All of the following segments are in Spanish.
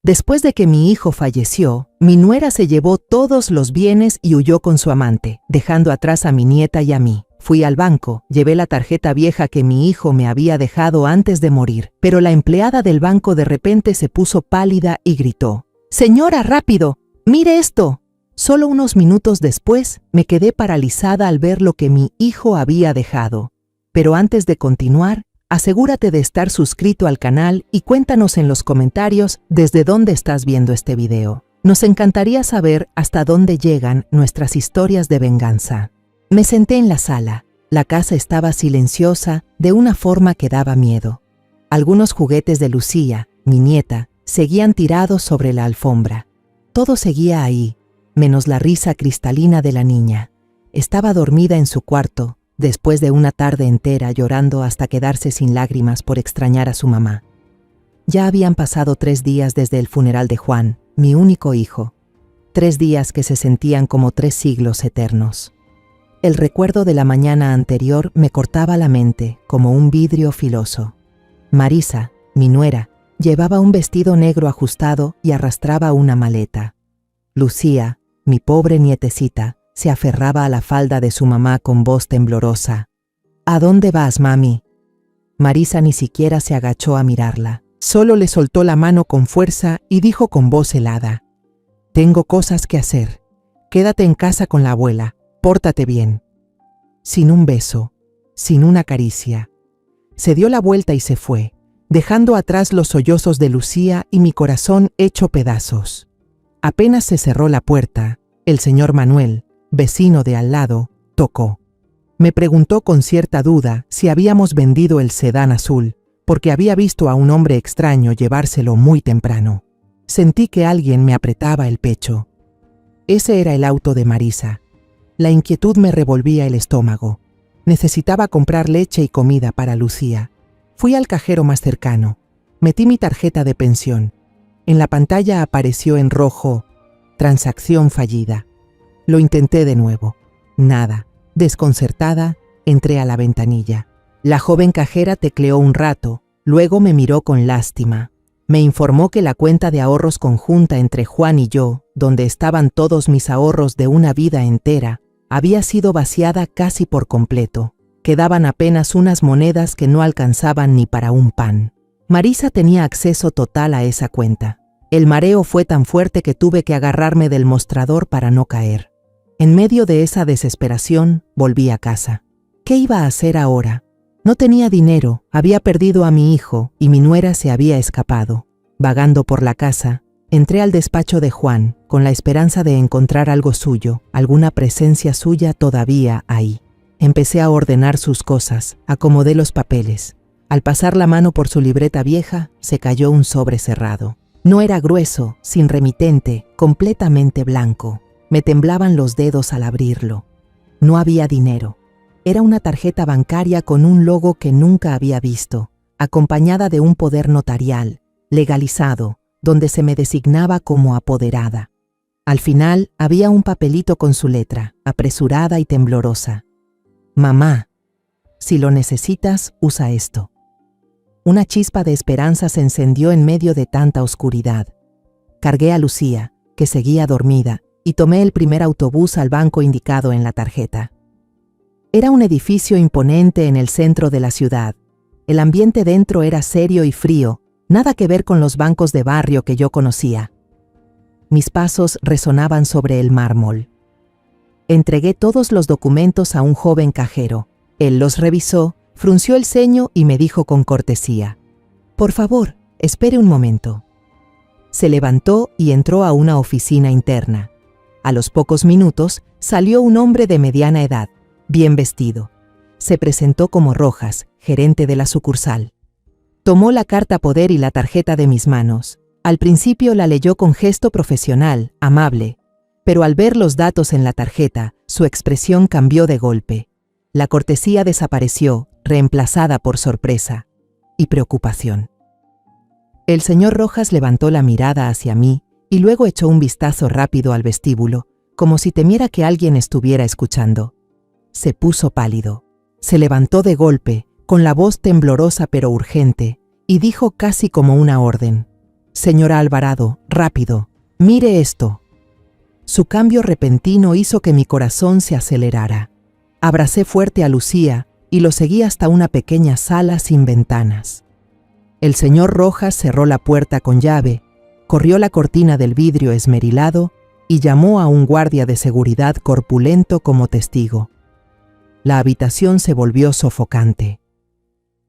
Después de que mi hijo falleció, mi nuera se llevó todos los bienes y huyó con su amante, dejando atrás a mi nieta y a mí. Fui al banco, llevé la tarjeta vieja que mi hijo me había dejado antes de morir, pero la empleada del banco de repente se puso pálida y gritó: «Señora, rápido, mire esto». Solo unos minutos después me quedé paralizada al ver lo que mi hijo había dejado. Pero antes de continuar, asegúrate de estar suscrito al canal y cuéntanos en los comentarios desde dónde estás viendo este video. Nos encantaría saber hasta dónde llegan nuestras historias de venganza. Me senté en la sala. La casa estaba silenciosa de una forma que daba miedo. Algunos juguetes de Lucía, mi nieta, seguían tirados sobre la alfombra. Todo seguía ahí, menos la risa cristalina de la niña. Estaba dormida en su cuarto, después de una tarde entera llorando hasta quedarse sin lágrimas por extrañar a su mamá. Ya habían pasado 3 días desde el funeral de Juan, mi único hijo. 3 días que se sentían como 3 siglos eternos. El recuerdo de la mañana anterior me cortaba la mente como un vidrio filoso. Marisa, mi nuera, llevaba un vestido negro ajustado y arrastraba una maleta. Lucía, mi pobre nietecita, se aferraba a la falda de su mamá con voz temblorosa. «¿A dónde vas, mami?». Marisa ni siquiera se agachó a mirarla. Solo le soltó la mano con fuerza y dijo con voz helada: «Tengo cosas que hacer. Quédate en casa con la abuela. Pórtate bien». Sin un beso, sin una caricia. Se dio la vuelta y se fue, dejando atrás los sollozos de Lucía y mi corazón hecho pedazos. Apenas se cerró la puerta, el señor Manuel, vecino de al lado, tocó. Me preguntó con cierta duda si habíamos vendido el sedán azul, porque había visto a un hombre extraño llevárselo muy temprano. Sentí que alguien me apretaba el pecho. Ese era el auto de Marisa. La inquietud me revolvía el estómago. Necesitaba comprar leche y comida para Lucía. Fui al cajero más cercano. Metí mi tarjeta de pensión. En la pantalla apareció en rojo: «Transacción fallida». Lo intenté de nuevo. Nada. Desconcertada, entré a la ventanilla. La joven cajera tecleó un rato, luego me miró con lástima. Me informó que la cuenta de ahorros conjunta entre Juan y yo, donde estaban todos mis ahorros de una vida entera, había sido vaciada casi por completo. Quedaban apenas unas monedas que no alcanzaban ni para un pan. Marisa tenía acceso total a esa cuenta. El mareo fue tan fuerte que tuve que agarrarme del mostrador para no caer. En medio de esa desesperación, volví a casa. ¿Qué iba a hacer ahora? No tenía dinero, había perdido a mi hijo y mi nuera se había escapado. Vagando por la casa, entré al despacho de Juan, con la esperanza de encontrar algo suyo, alguna presencia suya todavía ahí. Empecé a ordenar sus cosas, acomodé los papeles. Al pasar la mano por su libreta vieja, se cayó un sobre cerrado. No era grueso, sin remitente, completamente blanco. Me temblaban los dedos al abrirlo. No había dinero. Era una tarjeta bancaria con un logo que nunca había visto, acompañada de un poder notarial, legalizado, donde se me designaba como apoderada. Al final había un papelito con su letra, apresurada y temblorosa. «Mamá, si lo necesitas, usa esto». Una chispa de esperanza se encendió en medio de tanta oscuridad. Cargué a Lucía, que seguía dormida, y tomé el primer autobús al banco indicado en la tarjeta. Era un edificio imponente en el centro de la ciudad. El ambiente dentro era serio y frío, nada que ver con los bancos de barrio que yo conocía. Mis pasos resonaban sobre el mármol. Entregué todos los documentos a un joven cajero. Él los revisó, frunció el ceño y me dijo con cortesía: «Por favor, espere un momento». Se levantó y entró a una oficina interna. A los pocos minutos salió un hombre de mediana edad, bien vestido. Se presentó como Rojas, gerente de la sucursal. Tomó la carta poder y la tarjeta de mis manos. Al principio la leyó con gesto profesional, amable, pero al ver los datos en la tarjeta, su expresión cambió de golpe. La cortesía desapareció, reemplazada por sorpresa y preocupación. El señor Rojas levantó la mirada hacia mí y luego echó un vistazo rápido al vestíbulo, como si temiera que alguien estuviera escuchando. Se puso pálido. Se levantó de golpe, con la voz temblorosa pero urgente, y dijo casi como una orden: Señora Alvarado, rápido, mire esto. Su cambio repentino hizo que mi corazón se acelerara. Abracé fuerte a Lucía y lo seguí hasta una pequeña sala sin ventanas. El señor Rojas cerró la puerta con llave, corrió la cortina del vidrio esmerilado y llamó a un guardia de seguridad corpulento como testigo. La habitación se volvió sofocante.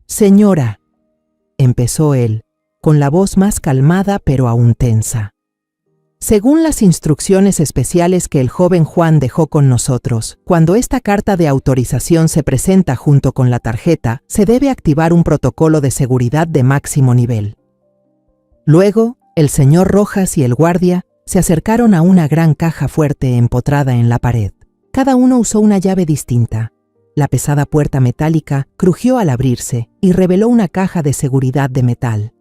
«Señora», empezó él, con la voz más calmada pero aún tensa. Según las instrucciones especiales que el joven Juan dejó con nosotros, cuando esta carta de autorización se presenta junto con la tarjeta, se debe activar un protocolo de seguridad de máximo nivel. Luego, el señor Rojas y el guardia se acercaron a una gran caja fuerte empotrada en la pared. Cada uno usó una llave distinta. La pesada puerta metálica crujió al abrirse y reveló una caja de seguridad de metal.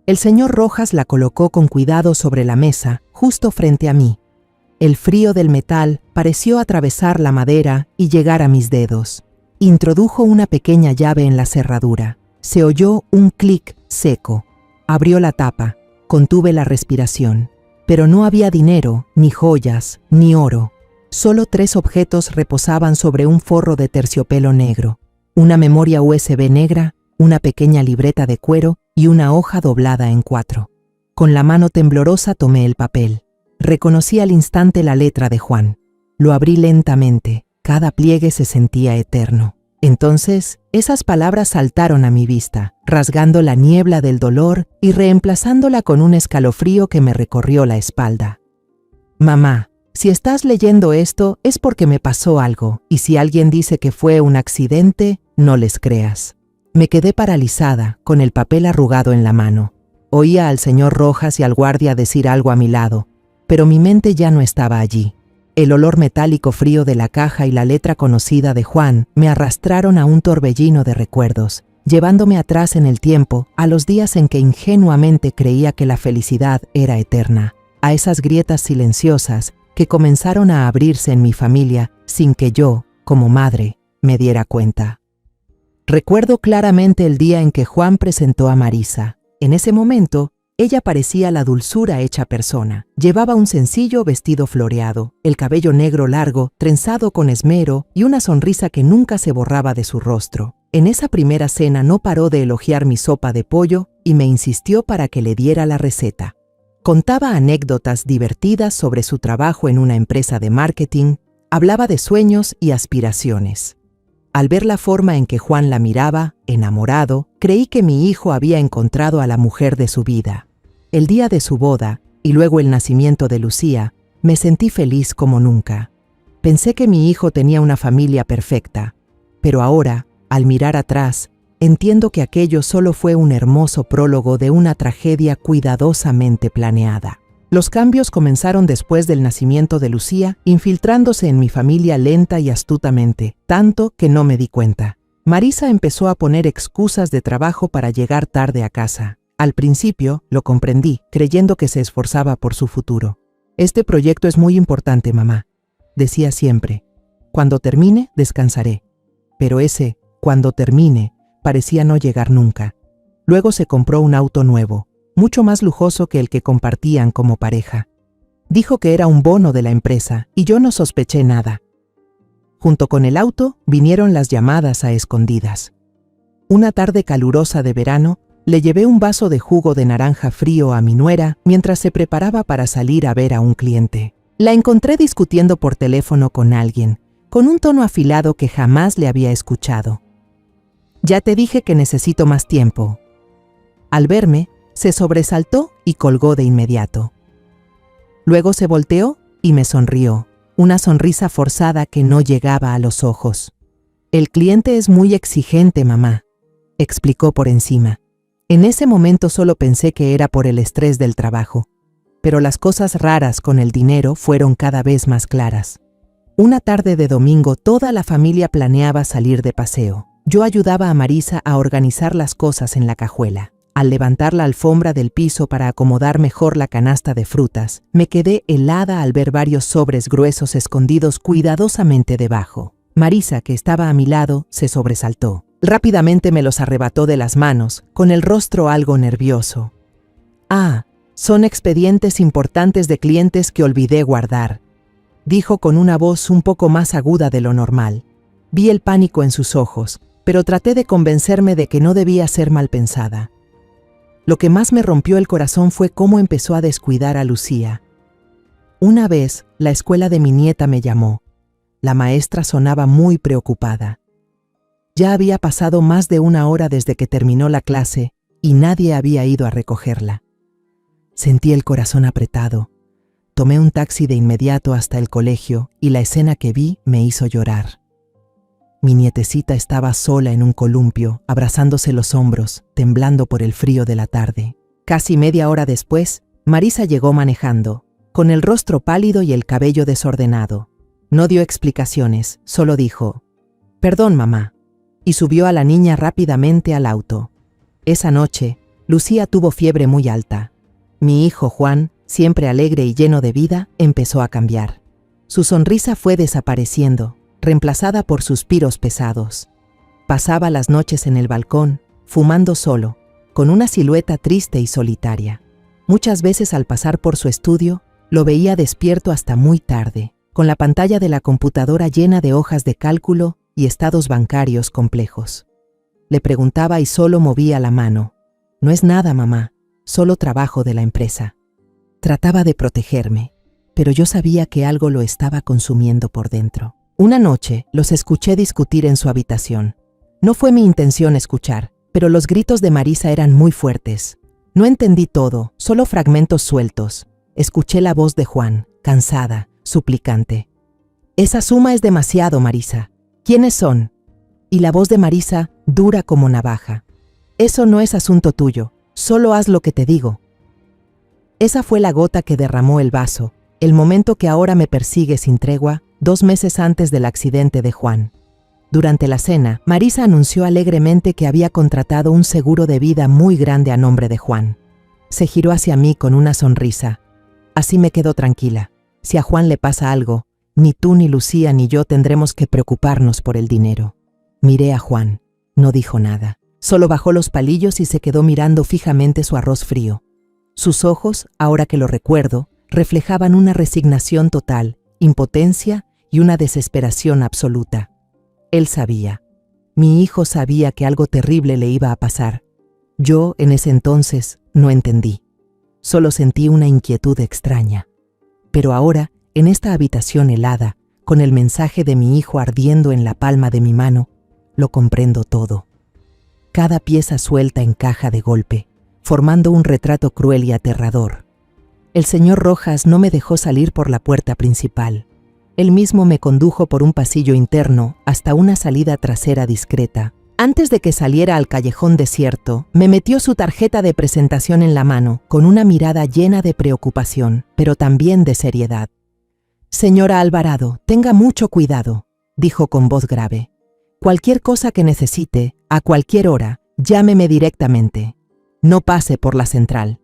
El señor Rojas la colocó con cuidado sobre la mesa, justo frente a mí. El frío del metal pareció atravesar la madera y llegar a mis dedos. Introdujo una pequeña llave en la cerradura. Se oyó un clic seco. Abrió la tapa. Contuve la respiración. Pero no había dinero, ni joyas, ni oro. Solo 3 objetos reposaban sobre un forro de terciopelo negro. Una memoria USB negra, una pequeña libreta de cuero y una hoja doblada en 4. Con la mano temblorosa tomé el papel. Reconocí al instante la letra de Juan. Lo abrí lentamente. Cada pliegue se sentía eterno. Entonces, esas palabras saltaron a mi vista, rasgando la niebla del dolor y reemplazándola con un escalofrío que me recorrió la espalda. Mamá, si estás leyendo esto es porque me pasó algo, y si alguien dice que fue un accidente, no les creas. Me quedé paralizada, con el papel arrugado en la mano. Oía al señor Rojas y al guardia decir algo a mi lado, pero mi mente ya no estaba allí. El olor metálico frío de la caja y la letra conocida de Juan me arrastraron a un torbellino de recuerdos, llevándome atrás en el tiempo a los días en que ingenuamente creía que la felicidad era eterna, a esas grietas silenciosas que comenzaron a abrirse en mi familia sin que yo, como madre, me diera cuenta. Recuerdo claramente el día en que Juan presentó a Marisa. En ese momento, ella parecía la dulzura hecha persona. Llevaba un sencillo vestido floreado, el cabello negro largo, trenzado con esmero y una sonrisa que nunca se borraba de su rostro. En esa primera cena no paró de elogiar mi sopa de pollo y me insistió para que le diera la receta. Contaba anécdotas divertidas sobre su trabajo en una empresa de marketing, hablaba de sueños y aspiraciones. Al ver la forma en que Juan la miraba, enamorado, creí que mi hijo había encontrado a la mujer de su vida. El día de su boda, y luego el nacimiento de Lucía, me sentí feliz como nunca. Pensé que mi hijo tenía una familia perfecta, pero ahora, al mirar atrás, entiendo que aquello solo fue un hermoso prólogo de una tragedia cuidadosamente planeada. Los cambios comenzaron después del nacimiento de Lucía, infiltrándose en mi familia lenta y astutamente, tanto que no me di cuenta. Marisa empezó a poner excusas de trabajo para llegar tarde a casa. Al principio, lo comprendí, creyendo que se esforzaba por su futuro. «Este proyecto es muy importante, mamá», decía siempre. «Cuando termine, descansaré». Pero ese «cuando termine» parecía no llegar nunca. Luego se compró un auto nuevo, mucho más lujoso que el que compartían como pareja. Dijo que era un bono de la empresa y yo no sospeché nada. Junto con el auto vinieron las llamadas a escondidas. Una tarde calurosa de verano, le llevé un vaso de jugo de naranja frío a mi nuera mientras se preparaba para salir a ver a un cliente. La encontré discutiendo por teléfono con alguien, con un tono afilado que jamás le había escuchado. «Ya te dije que necesito más tiempo». Al verme, se sobresaltó y colgó de inmediato. Luego se volteó y me sonrió, una sonrisa forzada que no llegaba a los ojos. «El cliente es muy exigente, mamá», explicó por encima. En ese momento solo pensé que era por el estrés del trabajo, pero las cosas raras con el dinero fueron cada vez más claras. Una tarde de domingo toda la familia planeaba salir de paseo. Yo ayudaba a Marisa a organizar las cosas en la cajuela. Al levantar la alfombra del piso para acomodar mejor la canasta de frutas, me quedé helada al ver varios sobres gruesos escondidos cuidadosamente debajo. Marisa, que estaba a mi lado, se sobresaltó. Rápidamente me los arrebató de las manos, con el rostro algo nervioso. «Ah, Son expedientes importantes de clientes que olvidé guardar, dijo con una voz un poco más aguda de lo normal. Vi el pánico en sus ojos, pero traté de convencerme de que no debía ser mal pensada. Lo que más me rompió el corazón fue cómo empezó a descuidar a Lucía. Una vez, la escuela de mi nieta me llamó. La maestra sonaba muy preocupada. Ya había pasado más de 1 hora desde que terminó la clase y nadie había ido a recogerla. Sentí el corazón apretado. Tomé un taxi de inmediato hasta el colegio y la escena que vi me hizo llorar. Mi nietecita estaba sola en un columpio, abrazándose los hombros, temblando por el frío de la tarde. Casi media hora después, Marisa llegó manejando, con el rostro pálido y el cabello desordenado. No dio explicaciones, solo dijo, «Perdón, mamá», y subió a la niña rápidamente al auto. Esa noche, Lucía tuvo fiebre muy alta. Mi hijo Juan, siempre alegre y lleno de vida, empezó a cambiar. Su sonrisa fue desapareciendo, reemplazada por suspiros pesados. Pasaba las noches en el balcón, fumando solo, con una silueta triste y solitaria. Muchas veces al pasar por su estudio, lo veía despierto hasta muy tarde, con la pantalla de la computadora llena de hojas de cálculo y estados bancarios complejos. Le preguntaba y solo movía la mano. «No es nada, mamá, solo trabajo de la empresa». Trataba de protegerme, pero yo sabía que algo lo estaba consumiendo por dentro. Una noche los escuché discutir en su habitación. No fue mi intención escuchar, pero los gritos de Marisa eran muy fuertes. No entendí todo, solo fragmentos sueltos. Escuché la voz de Juan, cansada, suplicante. «Esa suma es demasiado, Marisa. ¿Quiénes son?» Y la voz de Marisa, dura como navaja. «Eso no es asunto tuyo, solo haz lo que te digo». Esa fue la gota que derramó el vaso, el momento que ahora me persigue sin tregua, 2 meses antes del accidente de Juan. Durante la cena, Marisa anunció alegremente que había contratado un seguro de vida muy grande a nombre de Juan. Se giró hacia mí con una sonrisa. Así me quedo tranquila. Si a Juan le pasa algo, ni tú, ni Lucía, ni yo tendremos que preocuparnos por el dinero. Miré a Juan. No dijo nada. Solo bajó los palillos y se quedó mirando fijamente su arroz frío. Sus ojos, ahora que lo recuerdo, reflejaban una resignación total, impotencia y una desesperación absoluta. Él sabía. Mi hijo sabía que algo terrible le iba a pasar. Yo, en ese entonces, no entendí. Solo sentí una inquietud extraña. Pero ahora, en esta habitación helada, con el mensaje de mi hijo ardiendo en la palma de mi mano, lo comprendo todo. Cada pieza suelta encaja de golpe, formando un retrato cruel y aterrador. El señor Rojas no me dejó salir por la puerta principal. Él mismo me condujo por un pasillo interno hasta una salida trasera discreta. Antes de que saliera al callejón desierto, me metió su tarjeta de presentación en la mano, con una mirada llena de preocupación, pero también de seriedad. «Señora Alvarado, tenga mucho cuidado», dijo con voz grave. «Cualquier cosa que necesite, a cualquier hora, llámeme directamente. No pase por la central».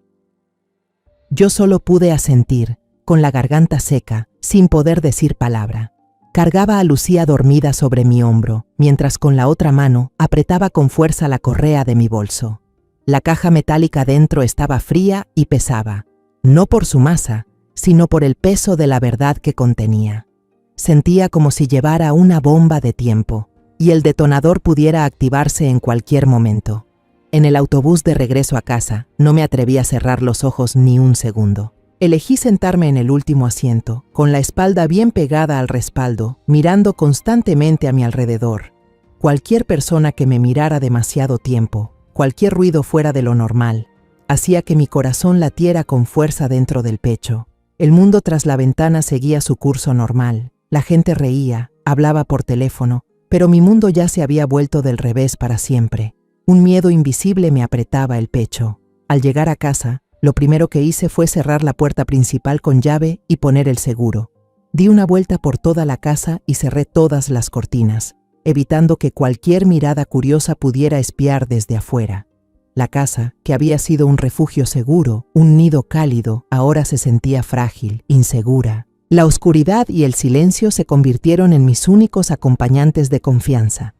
Yo solo pude asentir, con la garganta seca, sin poder decir palabra. Cargaba a Lucía dormida sobre mi hombro, mientras con la otra mano apretaba con fuerza la correa de mi bolso. La caja metálica dentro estaba fría y pesaba, no por su masa, sino por el peso de la verdad que contenía. Sentía como si llevara una bomba de tiempo, y el detonador pudiera activarse en cualquier momento. En el autobús de regreso a casa, no me atreví a cerrar los ojos ni un segundo. Elegí sentarme en el último asiento, con la espalda bien pegada al respaldo, mirando constantemente a mi alrededor. Cualquier persona que me mirara demasiado tiempo, cualquier ruido fuera de lo normal, hacía que mi corazón latiera con fuerza dentro del pecho. El mundo tras la ventana seguía su curso normal. La gente reía, hablaba por teléfono, pero mi mundo ya se había vuelto del revés para siempre. Un miedo invisible me apretaba el pecho. Al llegar a casa, lo primero que hice fue cerrar la puerta principal con llave y poner el seguro. Di una vuelta por toda la casa y cerré todas las cortinas, evitando que cualquier mirada curiosa pudiera espiar desde afuera. La casa, que había sido un refugio seguro, un nido cálido, ahora se sentía frágil, insegura. La oscuridad y el silencio se convirtieron en mis únicos acompañantes de confianza.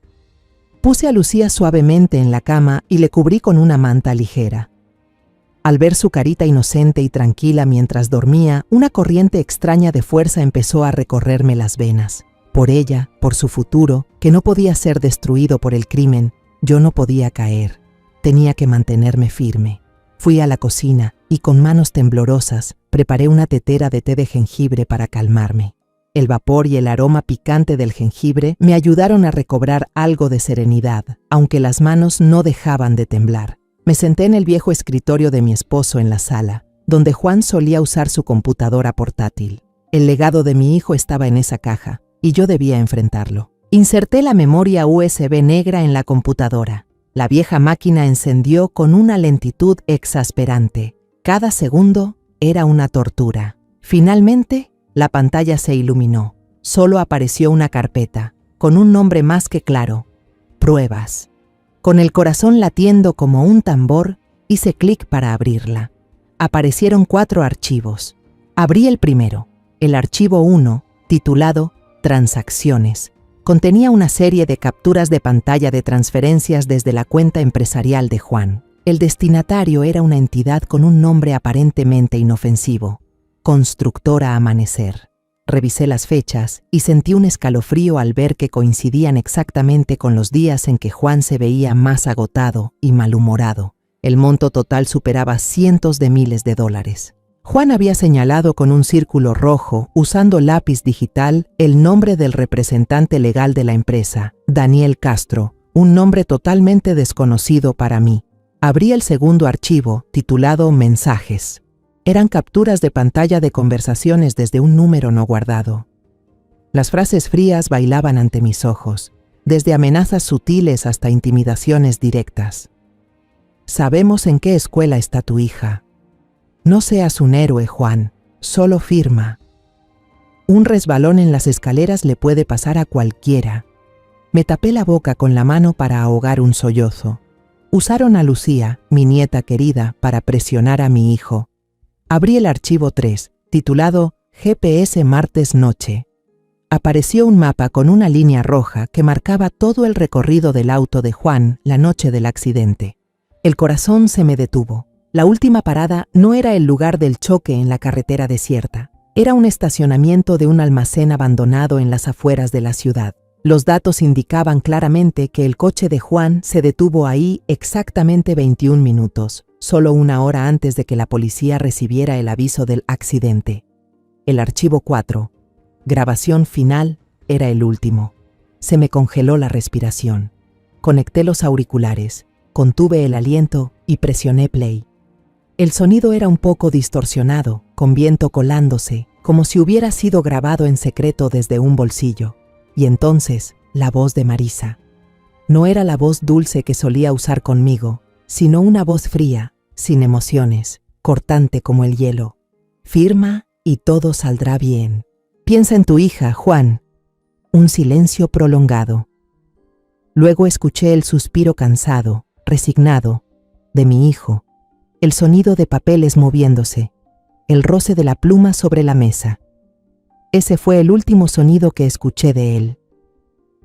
Puse a Lucía suavemente en la cama y le cubrí con una manta ligera. Al ver su carita inocente y tranquila mientras dormía, una corriente extraña de fuerza empezó a recorrerme las venas. Por ella, por su futuro, que no podía ser destruido por el crimen, yo no podía caer. Tenía que mantenerme firme. Fui a la cocina y con manos temblorosas preparé una tetera de té de jengibre para calmarme. El vapor y el aroma picante del jengibre me ayudaron a recobrar algo de serenidad, aunque las manos no dejaban de temblar. Me senté en el viejo escritorio de mi esposo en la sala, donde Juan solía usar su computadora portátil. El legado de mi hijo estaba en esa caja, y yo debía enfrentarlo. Inserté la memoria USB negra en la computadora. La vieja máquina encendió con una lentitud exasperante. Cada segundo era una tortura. Finalmente, la pantalla se iluminó. Solo apareció una carpeta, con un nombre más que claro: Pruebas. Con el corazón latiendo como un tambor, hice clic para abrirla. Aparecieron 4 archivos. Abrí el primero, el archivo 1, titulado Transacciones. Contenía una serie de capturas de pantalla de transferencias desde la cuenta empresarial de Juan. El destinatario era una entidad con un nombre aparentemente inofensivo: Constructora Amanecer. Revisé las fechas y sentí un escalofrío al ver que coincidían exactamente con los días en que Juan se veía más agotado y malhumorado. El monto total superaba cientos de miles de dólares. Juan había señalado con un círculo rojo, usando lápiz digital, el nombre del representante legal de la empresa, Daniel Castro, un nombre totalmente desconocido para mí. Abrí el segundo archivo, titulado Mensajes. Eran capturas de pantalla de conversaciones desde un número no guardado. Las frases frías bailaban ante mis ojos, desde amenazas sutiles hasta intimidaciones directas. Sabemos en qué escuela está tu hija. No seas un héroe, Juan, solo firma. Un resbalón en las escaleras le puede pasar a cualquiera. Me tapé la boca con la mano para ahogar un sollozo. Usaron a Lucía, mi nieta querida, para presionar a mi hijo. Abrí el archivo 3, titulado GPS Martes Noche. Apareció un mapa con una línea roja que marcaba todo el recorrido del auto de Juan la noche del accidente. El corazón se me detuvo. La última parada no era el lugar del choque en la carretera desierta. Era un estacionamiento de un almacén abandonado en las afueras de la ciudad. Los datos indicaban claramente que el coche de Juan se detuvo ahí exactamente 21 minutos, solo una hora antes de que la policía recibiera el aviso del accidente. El archivo 4, grabación final, era el último. Se me congeló la respiración. Conecté los auriculares, contuve el aliento y presioné play. El sonido era un poco distorsionado, con viento colándose, como si hubiera sido grabado en secreto desde un bolsillo. Y entonces, la voz de Marisa. No era la voz dulce que solía usar conmigo, sino una voz fría, sin emociones, cortante como el hielo. Firma y todo saldrá bien. Piensa en tu hija, Juan. Un silencio prolongado. Luego escuché el suspiro cansado, resignado, de mi hijo, el sonido de papeles moviéndose, el roce de la pluma sobre la mesa. Ese fue el último sonido que escuché de él.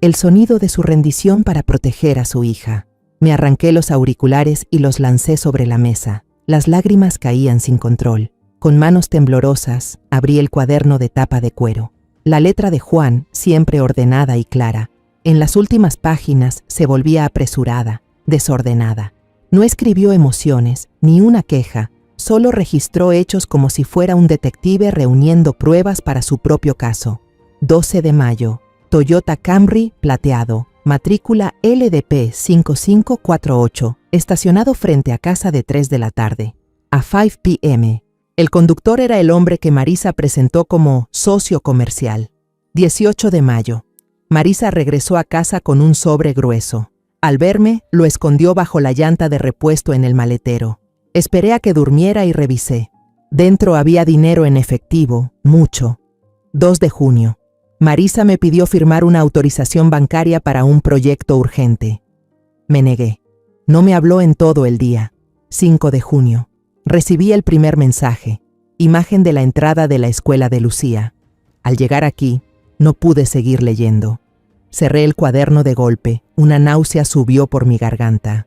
El sonido de su rendición para proteger a su hija. Me arranqué los auriculares y los lancé sobre la mesa. Las lágrimas caían sin control. Con manos temblorosas, abrí el cuaderno de tapa de cuero. La letra de Juan, siempre ordenada y clara, en las últimas páginas se volvía apresurada, desordenada. No escribió emociones, ni una queja, solo registró hechos como si fuera un detective reuniendo pruebas para su propio caso. 12 de mayo, Toyota Camry plateado, matrícula LDP 5548, estacionado frente a casa de 3 de la tarde. A 5 p.m. El conductor era el hombre que Marisa presentó como socio comercial. 18 de mayo. Marisa regresó a casa con un sobre grueso. Al verme, lo escondió bajo la llanta de repuesto en el maletero. Esperé a que durmiera y revisé. Dentro había dinero en efectivo, mucho. 2 de junio. Marisa me pidió firmar una autorización bancaria para un proyecto urgente. Me negué. No me habló en todo el día. 5 de junio. Recibí el primer mensaje, imagen de la entrada de la escuela de Lucía. Al llegar aquí, no pude seguir leyendo. Cerré el cuaderno de golpe, una náusea subió por mi garganta.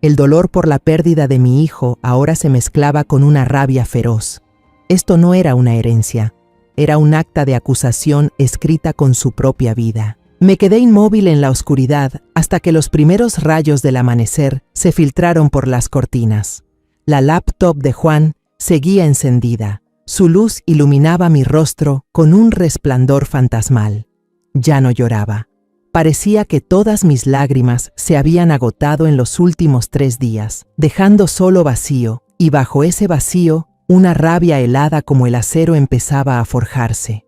El dolor por la pérdida de mi hijo ahora se mezclaba con una rabia feroz. Esto no era una herencia, era un acta de acusación escrita con su propia vida. Me quedé inmóvil en la oscuridad hasta que los primeros rayos del amanecer se filtraron por las cortinas. La laptop de Juan seguía encendida. Su luz iluminaba mi rostro con un resplandor fantasmal. Ya no lloraba. Parecía que todas mis lágrimas se habían agotado en los últimos 3 días, dejando solo vacío, y bajo ese vacío, una rabia helada como el acero empezaba a forjarse.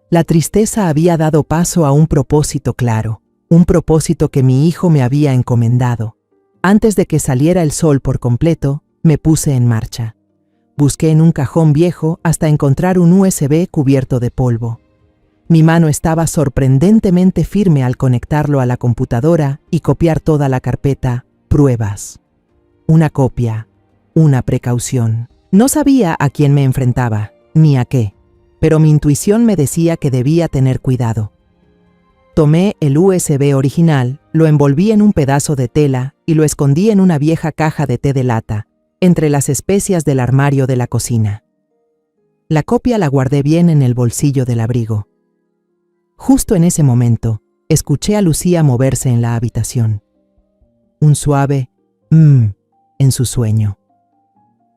La tristeza había dado paso a un propósito claro, un propósito que mi hijo me había encomendado. Antes de que saliera el sol por completo, me puse en marcha. Busqué en un cajón viejo hasta encontrar un USB cubierto de polvo. Mi mano estaba sorprendentemente firme al conectarlo a la computadora y copiar toda la carpeta Pruebas. Una copia, una precaución. No sabía a quién me enfrentaba, ni a qué, pero mi intuición me decía que debía tener cuidado. Tomé el USB original, lo envolví en un pedazo de tela y lo escondí en una vieja caja de té de lata, entre las especias del armario de la cocina. La copia la guardé bien en el bolsillo del abrigo. Justo en ese momento, escuché a Lucía moverse en la habitación. Un suave en su sueño.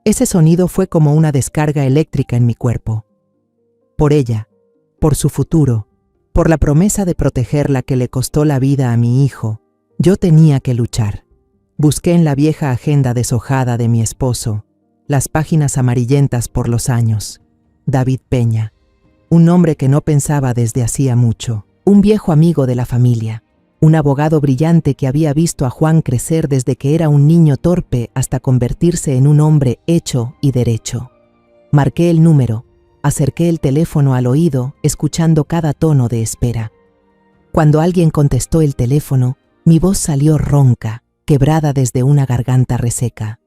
Ese sonido fue como una descarga eléctrica en mi cuerpo. Por ella, por su futuro, por la promesa de protegerla que le costó la vida a mi hijo, yo tenía que luchar. Busqué en la vieja agenda deshojada de mi esposo, las páginas amarillentas por los años. David Peña, un hombre que no pensaba desde hacía mucho, un viejo amigo de la familia, un abogado brillante que había visto a Juan crecer desde que era un niño torpe hasta convertirse en un hombre hecho y derecho. Marqué el número, acerqué el teléfono al oído, escuchando cada tono de espera. Cuando alguien contestó el teléfono, mi voz salió ronca, quebrada desde una garganta reseca.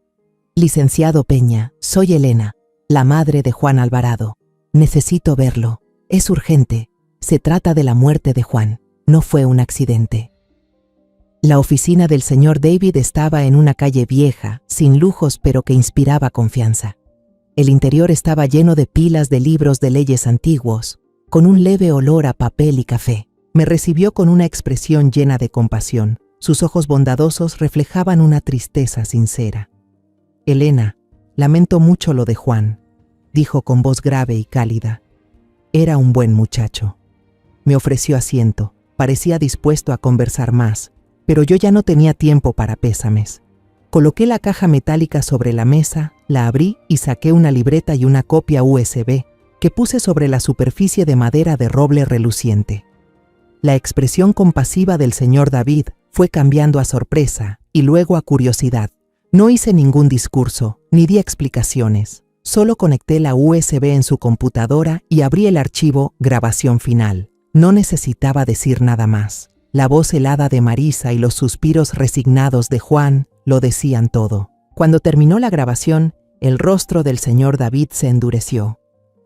Licenciado Peña, soy Elena, la madre de Juan Alvarado. Necesito verlo. Es urgente. Se trata de la muerte de Juan. No fue un accidente. La oficina del señor David estaba en una calle vieja, sin lujos pero que inspiraba confianza. El interior estaba lleno de pilas de libros de leyes antiguos, con un leve olor a papel y café. Me recibió con una expresión llena de compasión. Sus ojos bondadosos reflejaban una tristeza sincera. Elena, lamento mucho lo de Juan, dijo con voz grave y cálida. Era un buen muchacho. Me ofreció asiento, parecía dispuesto a conversar más, pero yo ya no tenía tiempo para pésames. Coloqué la caja metálica sobre la mesa, la abrí y saqué una libreta y una copia USB que puse sobre la superficie de madera de roble reluciente. La expresión compasiva del señor David fue cambiando a sorpresa y luego a curiosidad. No hice ningún discurso, ni di explicaciones. Solo conecté la USB en su computadora y abrí el archivo Grabación final. No necesitaba decir nada más. La voz helada de Marisa y los suspiros resignados de Juan lo decían todo. Cuando terminó la grabación, el rostro del señor David se endureció.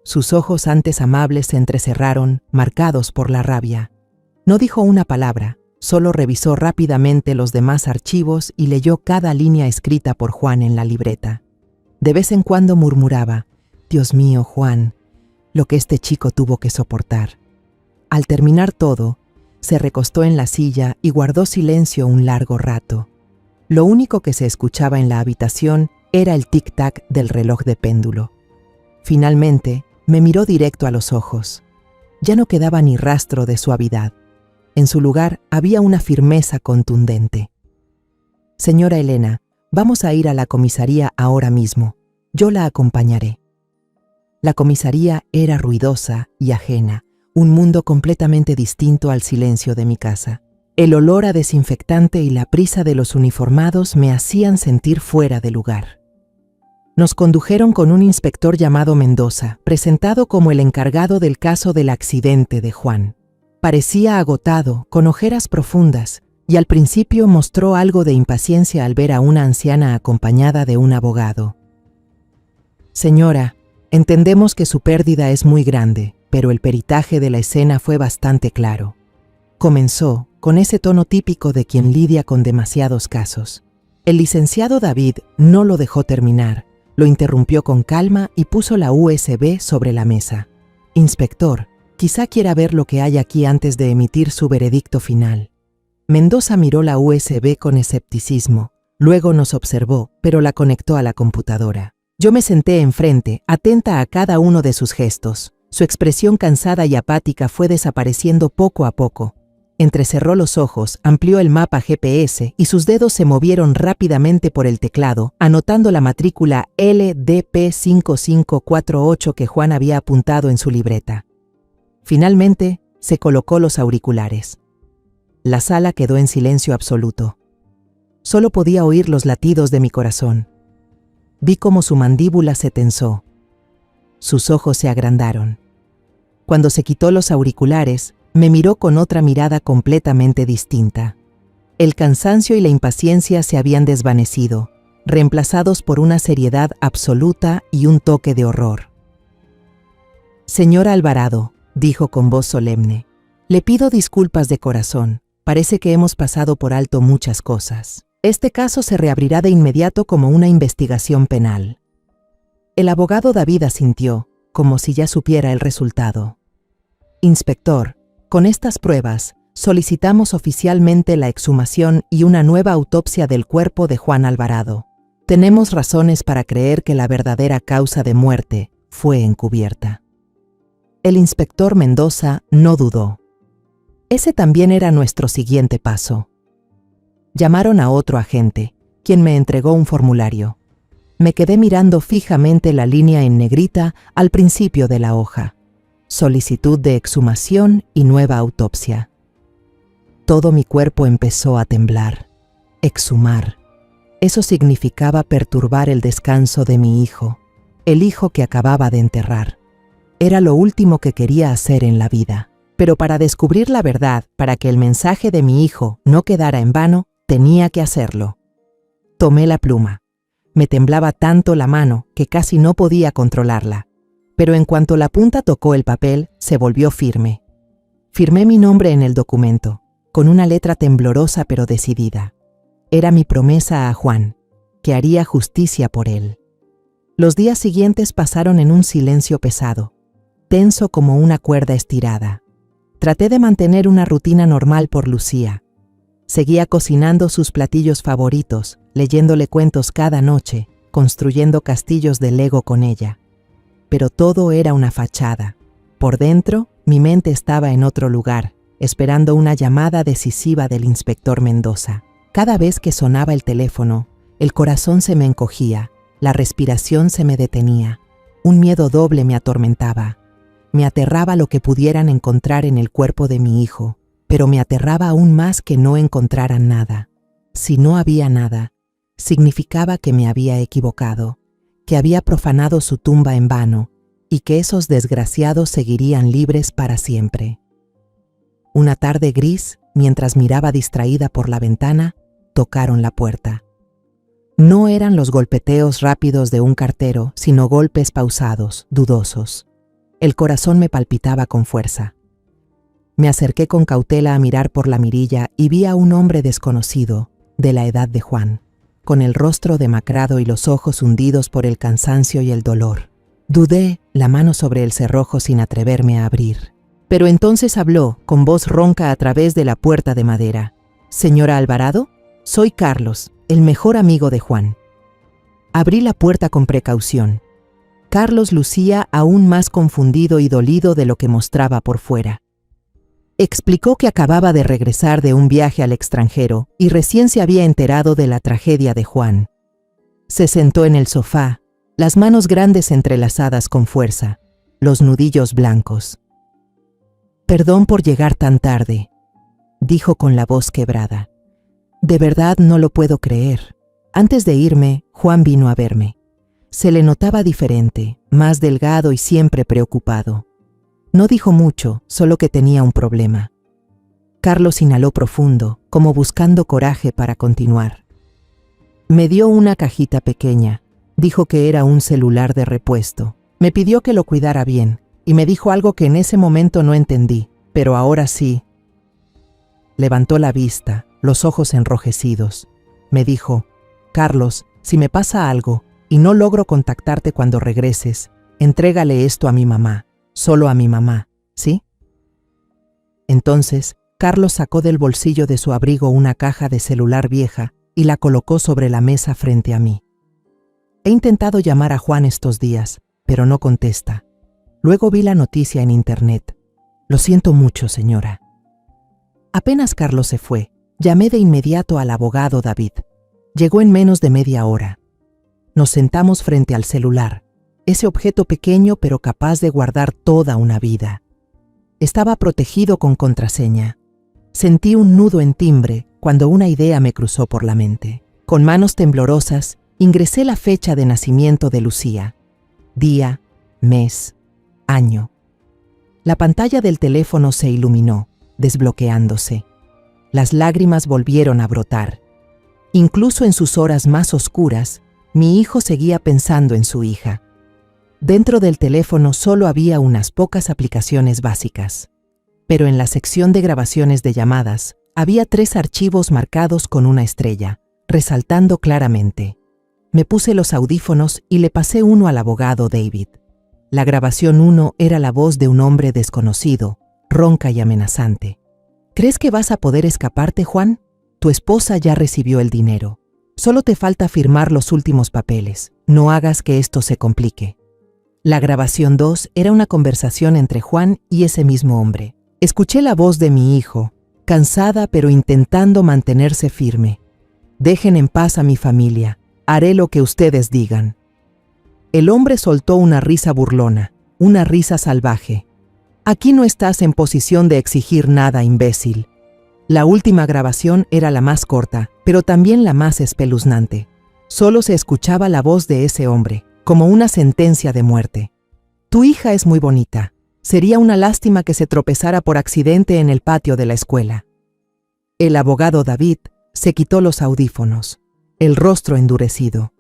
Sus ojos antes amables se entrecerraron, marcados por la rabia. No dijo una palabra, solo revisó rápidamente los demás archivos y leyó cada línea escrita por Juan en la libreta. De vez en cuando murmuraba, «Dios mío, Juan, lo que este chico tuvo que soportar». Al terminar todo, se recostó en la silla y guardó silencio un largo rato. Lo único que se escuchaba en la habitación era el tic-tac del reloj de péndulo. Finalmente, me miró directo a los ojos. Ya no quedaba ni rastro de suavidad. En su lugar había una firmeza contundente. «Señora Elena, vamos a ir a la comisaría ahora mismo. Yo la acompañaré». La comisaría era ruidosa y ajena, un mundo completamente distinto al silencio de mi casa. El olor a desinfectante y la prisa de los uniformados me hacían sentir fuera de lugar. Nos condujeron con un inspector llamado Mendoza, presentado como el encargado del caso del accidente de Juan. Parecía agotado, con ojeras profundas, y al principio mostró algo de impaciencia al ver a una anciana acompañada de un abogado. «Señora, entendemos que su pérdida es muy grande, pero el peritaje de la escena fue bastante claro». Comenzó con ese tono típico de quien lidia con demasiados casos. El licenciado David no lo dejó terminar, lo interrumpió con calma y puso la USB sobre la mesa. Inspector, quizá quiera ver lo que hay aquí antes de emitir su veredicto final. Mendoza miró la USB con escepticismo. Luego nos observó, pero la conectó a la computadora. Yo me senté enfrente, atenta a cada uno de sus gestos. Su expresión cansada y apática fue desapareciendo poco a poco. Entrecerró los ojos, amplió el mapa GPS y sus dedos se movieron rápidamente por el teclado, anotando la matrícula LDP5548 que Juan había apuntado en su libreta. Finalmente, se colocó los auriculares. La sala quedó en silencio absoluto. Solo podía oír los latidos de mi corazón. Vi cómo su mandíbula se tensó. Sus ojos se agrandaron. Cuando se quitó los auriculares, me miró con otra mirada completamente distinta. El cansancio y la impaciencia se habían desvanecido, reemplazados por una seriedad absoluta y un toque de horror. Señora Alvarado, dijo con voz solemne, le pido disculpas de corazón. Parece que hemos pasado por alto muchas cosas. Este caso se reabrirá de inmediato como una investigación penal. El abogado David asintió, como si ya supiera el resultado. Inspector, con estas pruebas, solicitamos oficialmente la exhumación y una nueva autopsia del cuerpo de Juan Alvarado. Tenemos razones para creer que la verdadera causa de muerte fue encubierta. El inspector Mendoza no dudó. Ese también era nuestro siguiente paso. Llamaron a otro agente, quien me entregó un formulario. Me quedé mirando fijamente la línea en negrita al principio de la hoja. Solicitud de exhumación y nueva autopsia. Todo mi cuerpo empezó a temblar. Exhumar. Eso significaba perturbar el descanso de mi hijo, el hijo que acababa de enterrar. Era lo último que quería hacer en la vida. Pero para descubrir la verdad, para que el mensaje de mi hijo no quedara en vano, tenía que hacerlo. Tomé la pluma. Me temblaba tanto la mano que casi no podía controlarla. Pero en cuanto la punta tocó el papel, se volvió firme. Firmé mi nombre en el documento, con una letra temblorosa pero decidida. Era mi promesa a Juan, que haría justicia por él. Los días siguientes pasaron en un silencio pesado, tenso como una cuerda estirada. Traté de mantener una rutina normal por Lucía. Seguía cocinando sus platillos favoritos, leyéndole cuentos cada noche, construyendo castillos de Lego con ella. Pero todo era una fachada. Por dentro, mi mente estaba en otro lugar, esperando una llamada decisiva del inspector Mendoza. Cada vez que sonaba el teléfono, el corazón se me encogía, la respiración se me detenía. Un miedo doble me atormentaba. Me aterraba lo que pudieran encontrar en el cuerpo de mi hijo, pero me aterraba aún más que no encontraran nada. Si no había nada, significaba que me había equivocado, que había profanado su tumba en vano y que esos desgraciados seguirían libres para siempre. Una tarde gris, mientras miraba distraída por la ventana, tocaron la puerta. No eran los golpeteos rápidos de un cartero, sino golpes pausados, dudosos. El corazón me palpitaba con fuerza. Me acerqué con cautela a mirar por la mirilla y vi a un hombre desconocido, de la edad de Juan, con el rostro demacrado y los ojos hundidos por el cansancio y el dolor. Dudé, la mano sobre el cerrojo sin atreverme a abrir. Pero entonces habló, con voz ronca a través de la puerta de madera. «Señora Alvarado, soy Carlos, el mejor amigo de Juan». Abrí la puerta con precaución. Carlos lucía aún más confundido y dolido de lo que mostraba por fuera. Explicó que acababa de regresar de un viaje al extranjero y recién se había enterado de la tragedia de Juan. Se sentó en el sofá, las manos grandes entrelazadas con fuerza, los nudillos blancos. «Perdón por llegar tan tarde», dijo con la voz quebrada. «De verdad no lo puedo creer. Antes de irme, Juan vino a verme. Se le notaba diferente, más delgado y siempre preocupado. No dijo mucho, solo que tenía un problema». Carlos inhaló profundo, como buscando coraje para continuar. Me dio una cajita pequeña. Dijo que era un celular de repuesto. Me pidió que lo cuidara bien, y me dijo algo que en ese momento no entendí, pero ahora sí. Levantó la vista, los ojos enrojecidos. Me dijo: Carlos, si me pasa algo y no logro contactarte cuando regreses, entrégale esto a mi mamá, solo a mi mamá, ¿sí? Entonces, Carlos sacó del bolsillo de su abrigo una caja de celular vieja y la colocó sobre la mesa frente a mí. He intentado llamar a Juan estos días, pero no contesta. Luego vi la noticia en internet. Lo siento mucho, señora. Apenas Carlos se fue, llamé de inmediato al abogado David. Llegó en menos de media hora. Nos sentamos frente al celular, ese objeto pequeño pero capaz de guardar toda una vida. Estaba protegido con contraseña. Sentí un nudo en timbre cuando una idea me cruzó por la mente. Con manos temblorosas, ingresé la fecha de nacimiento de Lucía. Día, mes, año. La pantalla del teléfono se iluminó, desbloqueándose. Las lágrimas volvieron a brotar. Incluso en sus horas más oscuras, mi hijo seguía pensando en su hija. Dentro del teléfono solo había unas pocas aplicaciones básicas. Pero en la sección de grabaciones de llamadas, había 3 archivos marcados con una estrella, resaltando claramente. Me puse los audífonos y le pasé uno al abogado David. La grabación 1 era la voz de un hombre desconocido, ronca y amenazante. ¿Crees que vas a poder escaparte, Juan? Tu esposa ya recibió el dinero. Solo te falta firmar los últimos papeles. No hagas que esto se complique. La grabación 2 era una conversación entre Juan y ese mismo hombre. Escuché la voz de mi hijo, cansada pero intentando mantenerse firme. Dejen en paz a mi familia. Haré lo que ustedes digan. El hombre soltó una risa burlona, una risa salvaje. Aquí no estás en posición de exigir nada, imbécil. La última grabación era la más corta, pero también la más espeluznante. Solo se escuchaba la voz de ese hombre, como una sentencia de muerte. Tu hija es muy bonita. Sería una lástima que se tropezara por accidente en el patio de la escuela. El abogado David se quitó los audífonos, el rostro endurecido.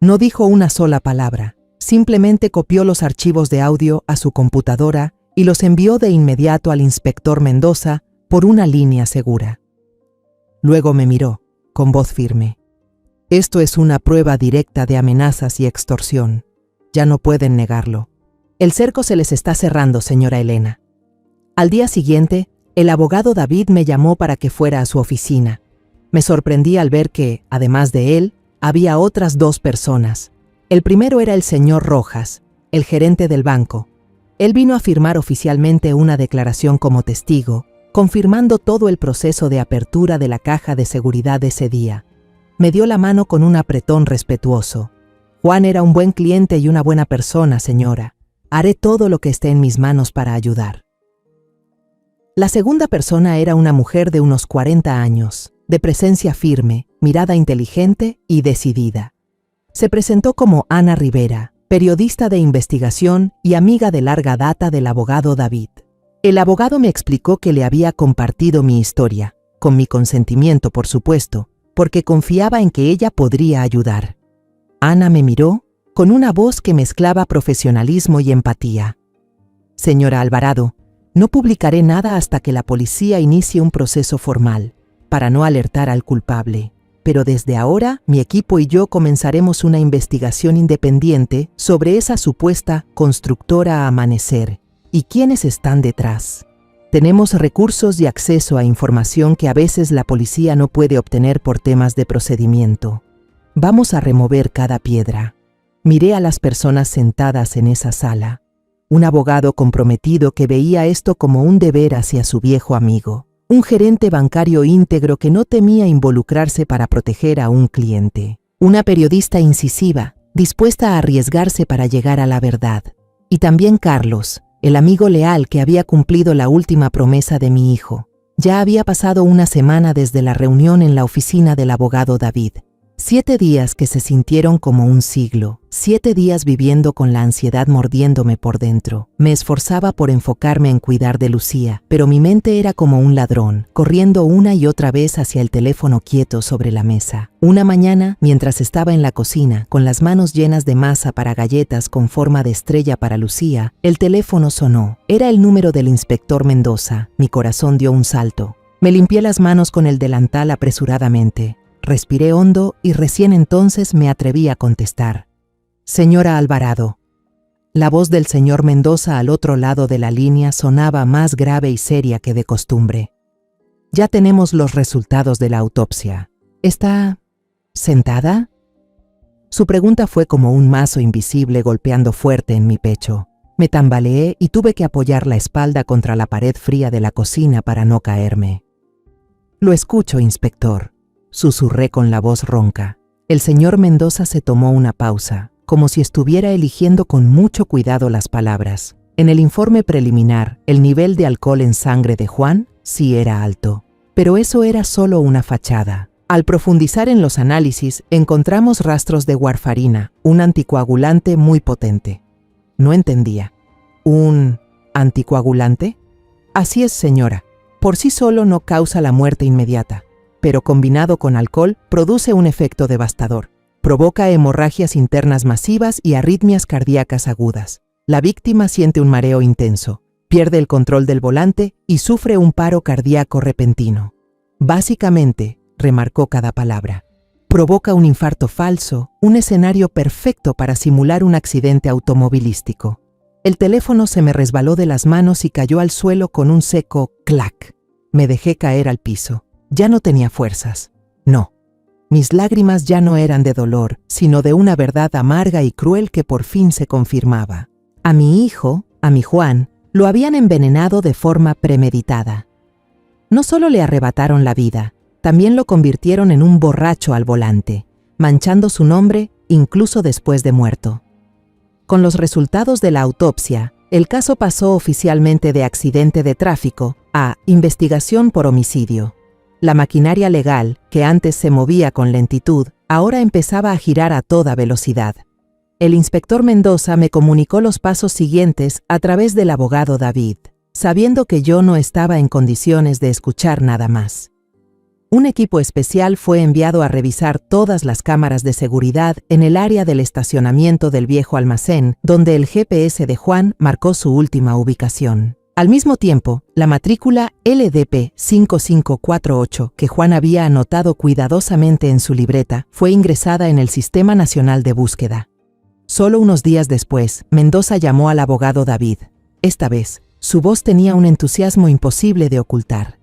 No dijo una sola palabra, simplemente copió los archivos de audio a su computadora y los envió de inmediato al inspector Mendoza por una línea segura. Luego me miró, con voz firme. Esto es una prueba directa de amenazas y extorsión. Ya no pueden negarlo. El cerco se les está cerrando, señora Elena. Al día siguiente, el abogado David me llamó para que fuera a su oficina. Me sorprendí al ver que, además de él, había otras 2 personas. El primero era el señor Rojas, el gerente del banco. Él vino a firmar oficialmente una declaración como testigo, confirmando todo el proceso de apertura de la caja de seguridad ese día. Me dio la mano con un apretón respetuoso. Juan era un buen cliente y una buena persona, señora. Haré todo lo que esté en mis manos para ayudar. La segunda persona era una mujer de unos 40 años, de presencia firme, mirada inteligente y decidida. Se presentó como Ana Rivera, periodista de investigación y amiga de larga data del abogado David. El abogado me explicó que le había compartido mi historia, con mi consentimiento, por supuesto, porque confiaba en que ella podría ayudar. Ana me miró con una voz que mezclaba profesionalismo y empatía. Señora Alvarado, no publicaré nada hasta que la policía inicie un proceso formal, para no alertar al culpable. Pero desde ahora, mi equipo y yo comenzaremos una investigación independiente sobre esa supuesta constructora Amanecer y quiénes están detrás. Tenemos recursos y acceso a información que a veces la policía no puede obtener por temas de procedimiento. Vamos a remover cada piedra. Miré a las personas sentadas en esa sala. Un abogado comprometido que veía esto como un deber hacia su viejo amigo. Un gerente bancario íntegro que no temía involucrarse para proteger a un cliente. Una periodista incisiva, dispuesta a arriesgarse para llegar a la verdad. Y también Carlos, el amigo leal que había cumplido la última promesa de mi hijo. Ya había pasado una semana desde la reunión en la oficina del abogado David. 7 días que se sintieron como un siglo, 7 días viviendo con la ansiedad mordiéndome por dentro. Me esforzaba por enfocarme en cuidar de Lucía, pero mi mente era como un ladrón, corriendo una y otra vez hacia el teléfono quieto sobre la mesa. Una mañana, mientras estaba en la cocina, con las manos llenas de masa para galletas con forma de estrella para Lucía, el teléfono sonó. Era el número del inspector Mendoza. Mi corazón dio un salto. Me limpié las manos con el delantal apresuradamente. Respiré hondo y recién entonces me atreví a contestar. Señora Alvarado. La voz del señor Mendoza al otro lado de la línea sonaba más grave y seria que de costumbre. Ya tenemos los resultados de la autopsia. ¿Está sentada? Su pregunta fue como un mazo invisible golpeando fuerte en mi pecho. Me tambaleé y tuve que apoyar la espalda contra la pared fría de la cocina para no caerme. Lo escucho, inspector, susurré con la voz ronca. El señor Mendoza se tomó una pausa, como si estuviera eligiendo con mucho cuidado las palabras. En el informe preliminar, el nivel de alcohol en sangre de Juan sí era alto, pero eso era solo una fachada. Al profundizar en los análisis, encontramos rastros de warfarina, un anticoagulante muy potente. No entendía. ¿Un anticoagulante? Así es, señora. Por sí solo no causa la muerte inmediata, pero combinado con alcohol produce un efecto devastador. Provoca hemorragias internas masivas y arritmias cardíacas agudas. La víctima siente un mareo intenso, pierde el control del volante y sufre un paro cardíaco repentino. Básicamente, remarcó cada palabra, provoca un infarto falso, un escenario perfecto para simular un accidente automovilístico. El teléfono se me resbaló de las manos y cayó al suelo con un seco clac. Me dejé caer al piso. Ya no tenía fuerzas. No. Mis lágrimas ya no eran de dolor, sino de una verdad amarga y cruel que por fin se confirmaba. A mi hijo, a mi Juan, lo habían envenenado de forma premeditada. No solo le arrebataron la vida, también lo convirtieron en un borracho al volante, manchando su nombre incluso después de muerto. Con los resultados de la autopsia, el caso pasó oficialmente de accidente de tráfico a investigación por homicidio. La maquinaria legal, que antes se movía con lentitud, ahora empezaba a girar a toda velocidad. El inspector Mendoza me comunicó los pasos siguientes a través del abogado David, sabiendo que yo no estaba en condiciones de escuchar nada más. Un equipo especial fue enviado a revisar todas las cámaras de seguridad en el área del estacionamiento del viejo almacén, donde el GPS de Juan marcó su última ubicación. Al mismo tiempo, la matrícula LDP 5548, que Juan había anotado cuidadosamente en su libreta, fue ingresada en el Sistema Nacional de Búsqueda. Solo unos días después, Mendoza llamó al abogado David. Esta vez, su voz tenía un entusiasmo imposible de ocultar.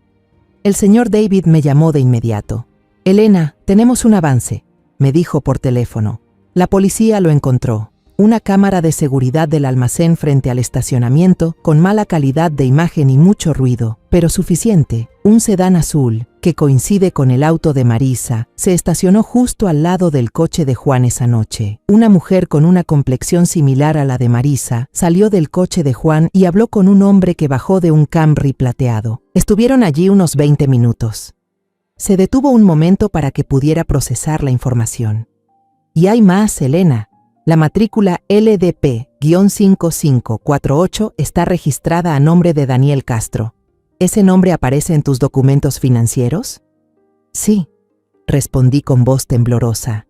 El señor David me llamó de inmediato. «Elena, tenemos un avance», me dijo por teléfono. La policía lo encontró. Una cámara de seguridad del almacén frente al estacionamiento, con mala calidad de imagen y mucho ruido, pero suficiente. Un sedán azul, que coincide con el auto de Marisa, se estacionó justo al lado del coche de Juan esa noche. Una mujer con una complexión similar a la de Marisa salió del coche de Juan y habló con un hombre que bajó de un Camry plateado. Estuvieron allí unos 20 minutos. Se detuvo un momento para que pudiera procesar la información. «Y hay más, Elena. La matrícula LDP-5548 está registrada a nombre de Daniel Castro. ¿Ese nombre aparece en tus documentos financieros?» «Sí», respondí con voz temblorosa.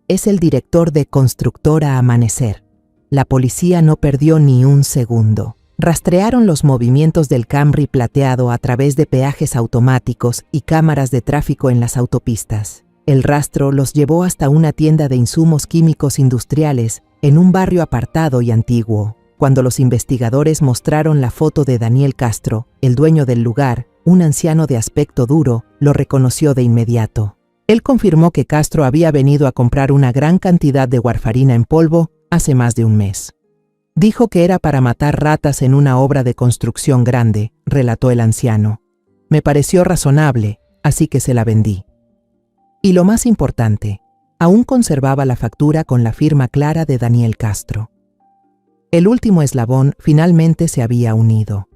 «Es el director de Constructora Amanecer». La policía no perdió ni un segundo. Rastrearon los movimientos del Camry plateado a través de peajes automáticos y cámaras de tráfico en las autopistas. El rastro los llevó hasta una tienda de insumos químicos industriales en un barrio apartado y antiguo. Cuando los investigadores mostraron la foto de Daniel Castro, el dueño del lugar, un anciano de aspecto duro, lo reconoció de inmediato. Él confirmó que Castro había venido a comprar una gran cantidad de warfarina en polvo hace más de un mes. Dijo que era para matar ratas en una obra de construcción grande, relató el anciano. Me pareció razonable, así que se la vendí. Y lo más importante, aún conservaba la factura con la firma clara de Daniel Castro. El último eslabón finalmente se había unido.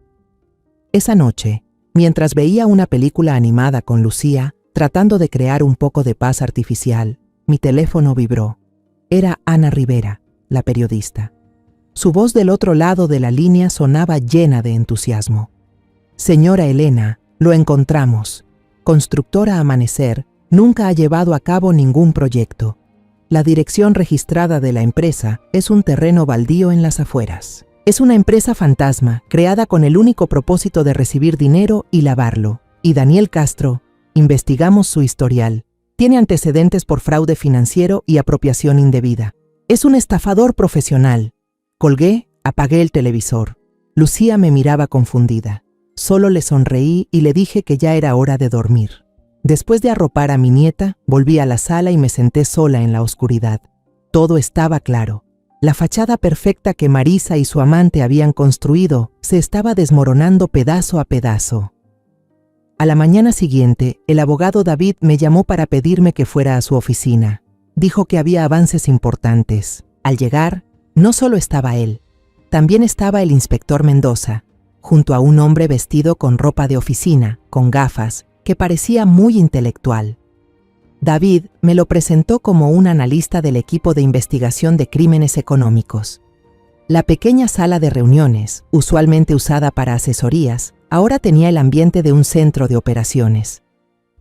Esa noche, mientras veía una película animada con Lucía, tratando de crear un poco de paz artificial, mi teléfono vibró. Era Ana Rivera, la periodista. Su voz del otro lado de la línea sonaba llena de entusiasmo. «Señora Elena, lo encontramos. Constructora Amanecer nunca ha llevado a cabo ningún proyecto. La dirección registrada de la empresa es un terreno baldío en las afueras. Es una empresa fantasma, creada con el único propósito de recibir dinero y lavarlo. Y Daniel Castro, investigamos su historial. Tiene antecedentes por fraude financiero y apropiación indebida. Es un estafador profesional. Colgué, apagué el televisor. Lucía me miraba confundida. Solo le sonreí y le dije que ya era hora de dormir. Después de arropar a mi nieta, volví a la sala y me senté sola en la oscuridad. Todo estaba claro. La fachada perfecta que Marisa y su amante habían construido se estaba desmoronando pedazo a pedazo. A la mañana siguiente, el abogado David me llamó para pedirme que fuera a su oficina. Dijo que había avances importantes. Al llegar, no solo estaba él, también estaba el inspector Mendoza, junto a un hombre vestido con ropa de oficina, con gafas, que parecía muy intelectual. David me lo presentó como un analista del equipo de investigación de crímenes económicos. La pequeña sala de reuniones, usualmente usada para asesorías, ahora tenía el ambiente de un centro de operaciones.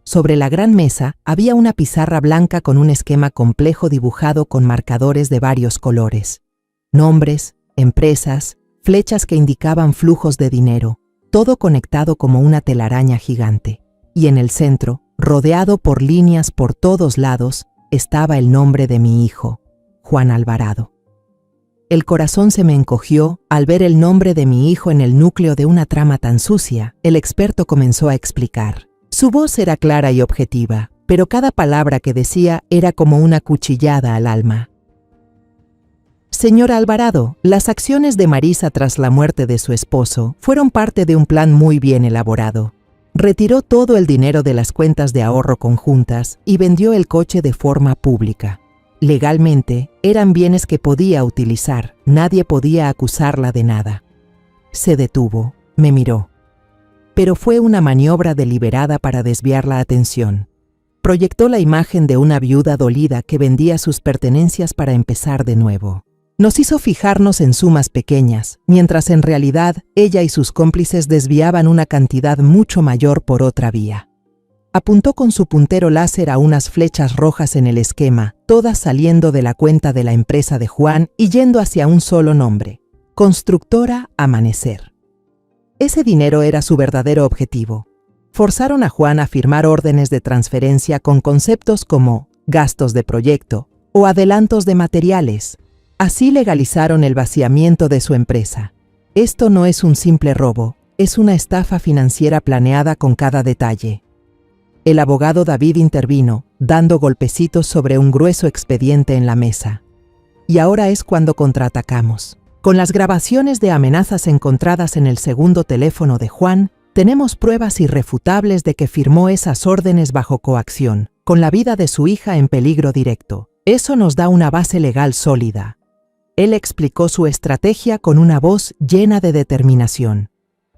Sobre la gran mesa había una pizarra blanca con un esquema complejo dibujado con marcadores de varios colores. Nombres, empresas, flechas que indicaban flujos de dinero, todo conectado como una telaraña gigante. Y en el centro, rodeado por líneas por todos lados, estaba el nombre de mi hijo, Juan Alvarado. El corazón se me encogió al ver el nombre de mi hijo en el núcleo de una trama tan sucia. El experto comenzó a explicar. Su voz era clara y objetiva, pero cada palabra que decía era como una cuchillada al alma. Señora Alvarado, las acciones de Marisa tras la muerte de su esposo fueron parte de un plan muy bien elaborado. Retiró todo el dinero de las cuentas de ahorro conjuntas y vendió el coche de forma pública. Legalmente, eran bienes que podía utilizar, nadie podía acusarla de nada. Se detuvo, me miró. Pero fue una maniobra deliberada para desviar la atención. Proyectó la imagen de una viuda dolida que vendía sus pertenencias para empezar de nuevo. Nos hizo fijarnos en sumas pequeñas, mientras en realidad ella y sus cómplices desviaban una cantidad mucho mayor por otra vía. Apuntó con su puntero láser a unas flechas rojas en el esquema, todas saliendo de la cuenta de la empresa de Juan y yendo hacia un solo nombre: Constructora Amanecer. Ese dinero era su verdadero objetivo. Forzaron a Juan a firmar órdenes de transferencia con conceptos como gastos de proyecto o adelantos de materiales. Así legalizaron el vaciamiento de su empresa. Esto no es un simple robo, es una estafa financiera planeada con cada detalle. El abogado David intervino, dando golpecitos sobre un grueso expediente en la mesa. Y ahora es cuando contraatacamos. Con las grabaciones de amenazas encontradas en el segundo teléfono de Juan, tenemos pruebas irrefutables de que firmó esas órdenes bajo coacción, con la vida de su hija en peligro directo. Eso nos da una base legal sólida. Él explicó su estrategia con una voz llena de determinación.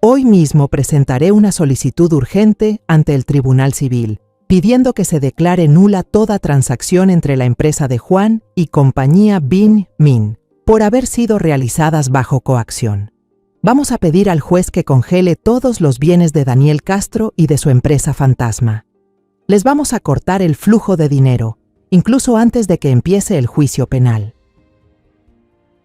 Hoy mismo presentaré una solicitud urgente ante el Tribunal Civil, pidiendo que se declare nula toda transacción entre la empresa de Juan y compañía Bin Min, por haber sido realizadas bajo coacción. Vamos a pedir al juez que congele todos los bienes de Daniel Castro y de su empresa fantasma. Les vamos a cortar el flujo de dinero, incluso antes de que empiece el juicio penal.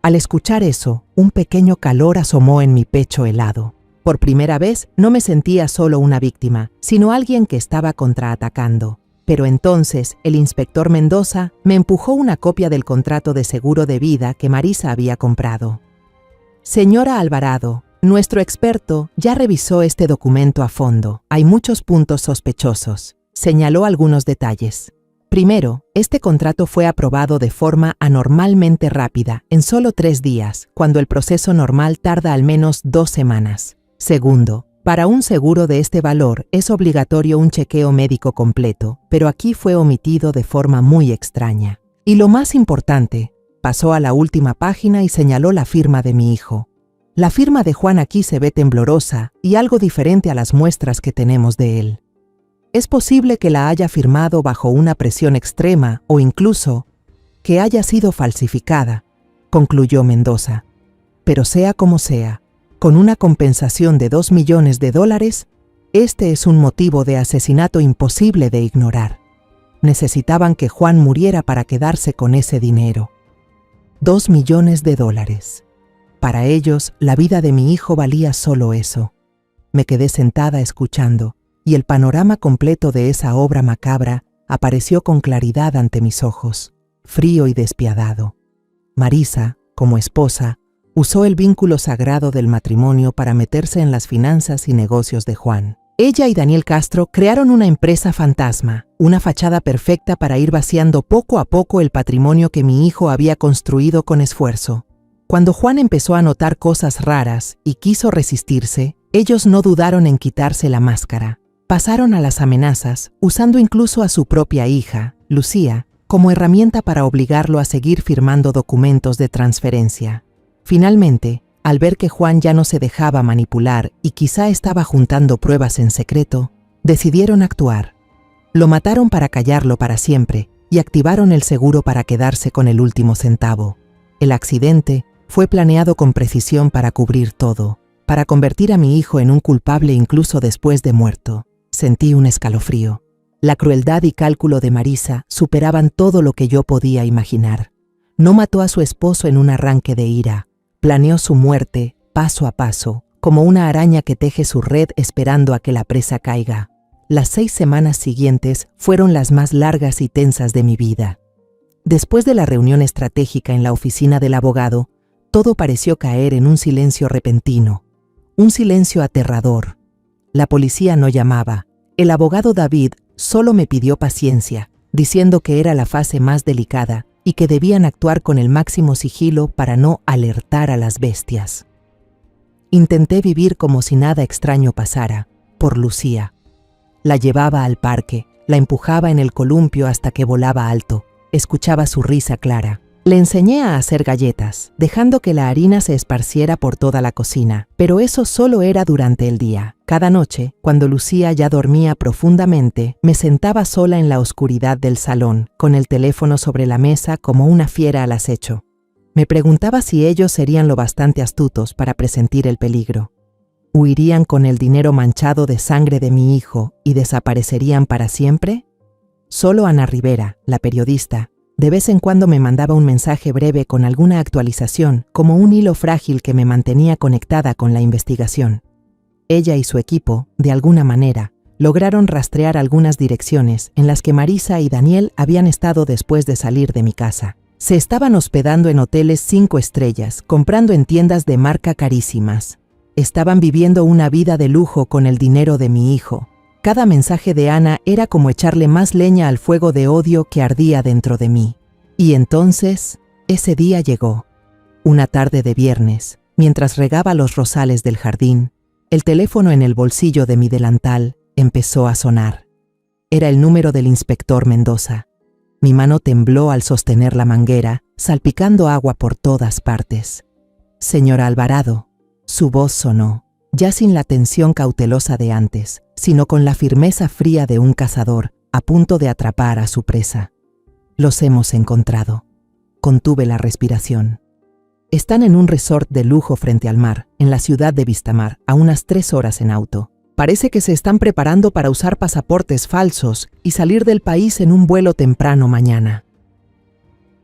Al escuchar eso, un pequeño calor asomó en mi pecho helado. Por primera vez, no me sentía solo una víctima, sino alguien que estaba contraatacando. Pero entonces, el inspector Mendoza me empujó una copia del contrato de seguro de vida que Marisa había comprado. Señora Alvarado, nuestro experto ya revisó este documento a fondo. Hay muchos puntos sospechosos. Señaló algunos detalles. Primero, este contrato fue aprobado de forma anormalmente rápida, en solo 3 días, cuando el proceso normal tarda al menos 2 semanas. Segundo, para un seguro de este valor es obligatorio un chequeo médico completo, pero aquí fue omitido de forma muy extraña. Y lo más importante, pasó a la última página y señaló la firma de mi hijo. La firma de Juan aquí se ve temblorosa y algo diferente a las muestras que tenemos de él. Es posible que la haya firmado bajo una presión extrema o incluso que haya sido falsificada, concluyó Mendoza. Pero sea como sea, con una compensación de $2 millones, este es un motivo de asesinato imposible de ignorar. Necesitaban que Juan muriera para quedarse con ese dinero. $2 millones. Para ellos, la vida de mi hijo valía solo eso. Me quedé sentada escuchando, y el panorama completo de esa obra macabra apareció con claridad ante mis ojos, frío y despiadado. Marisa, como esposa, usó el vínculo sagrado del matrimonio para meterse en las finanzas y negocios de Juan. Ella y Daniel Castro crearon una empresa fantasma, una fachada perfecta para ir vaciando poco a poco el patrimonio que mi hijo había construido con esfuerzo. Cuando Juan empezó a notar cosas raras y quiso resistirse, ellos no dudaron en quitarse la máscara. Pasaron a las amenazas, usando incluso a su propia hija, Lucía, como herramienta para obligarlo a seguir firmando documentos de transferencia. Finalmente, al ver que Juan ya no se dejaba manipular y quizá estaba juntando pruebas en secreto, decidieron actuar. Lo mataron para callarlo para siempre y activaron el seguro para quedarse con el último centavo. El accidente fue planeado con precisión para cubrir todo, para convertir a mi hijo en un culpable incluso después de muerto. Sentí un escalofrío. La crueldad y cálculo de Marisa superaban todo lo que yo podía imaginar. No mató a su esposo en un arranque de ira. Planeó su muerte paso a paso, como una araña que teje su red esperando a que la presa caiga. Las 6 semanas siguientes fueron las más largas y tensas de mi vida. Después de la reunión estratégica en la oficina del abogado, todo pareció caer en un silencio repentino, un silencio aterrador. La policía no llamaba. El abogado David solo me pidió paciencia, diciendo que era la fase más delicada y que debían actuar con el máximo sigilo para no alertar a las bestias. Intenté vivir como si nada extraño pasara, por Lucía. La llevaba al parque, la empujaba en el columpio hasta que volaba alto, escuchaba su risa clara. Le enseñé a hacer galletas, dejando que la harina se esparciera por toda la cocina, pero eso solo era durante el día. Cada noche, cuando Lucía ya dormía profundamente, me sentaba sola en la oscuridad del salón, con el teléfono sobre la mesa como una fiera al acecho. Me preguntaba si ellos serían lo bastante astutos para presentir el peligro. ¿Huirían con el dinero manchado de sangre de mi hijo y desaparecerían para siempre? Solo Ana Rivera, la periodista, de vez en cuando me mandaba un mensaje breve con alguna actualización, como un hilo frágil que me mantenía conectada con la investigación. Ella y su equipo, de alguna manera, lograron rastrear algunas direcciones en las que Marisa y Daniel habían estado después de salir de mi casa. Se estaban hospedando en hoteles 5 estrellas, comprando en tiendas de marca carísimas. Estaban viviendo una vida de lujo con el dinero de mi hijo. Cada mensaje de Ana era como echarle más leña al fuego de odio que ardía dentro de mí. Y entonces, ese día llegó. Una tarde de viernes, mientras regaba los rosales del jardín, el teléfono en el bolsillo de mi delantal empezó a sonar. Era el número del inspector Mendoza. Mi mano tembló al sostener la manguera, salpicando agua por todas partes. «Señora Alvarado», su voz sonó, ya sin la tensión cautelosa de antes, sino con la firmeza fría de un cazador a punto de atrapar a su presa. «Los hemos encontrado». Contuve la respiración. Están en un resort de lujo frente al mar, en la ciudad de Vistamar, a unas 3 horas en auto. Parece que se están preparando para usar pasaportes falsos y salir del país en un vuelo temprano mañana.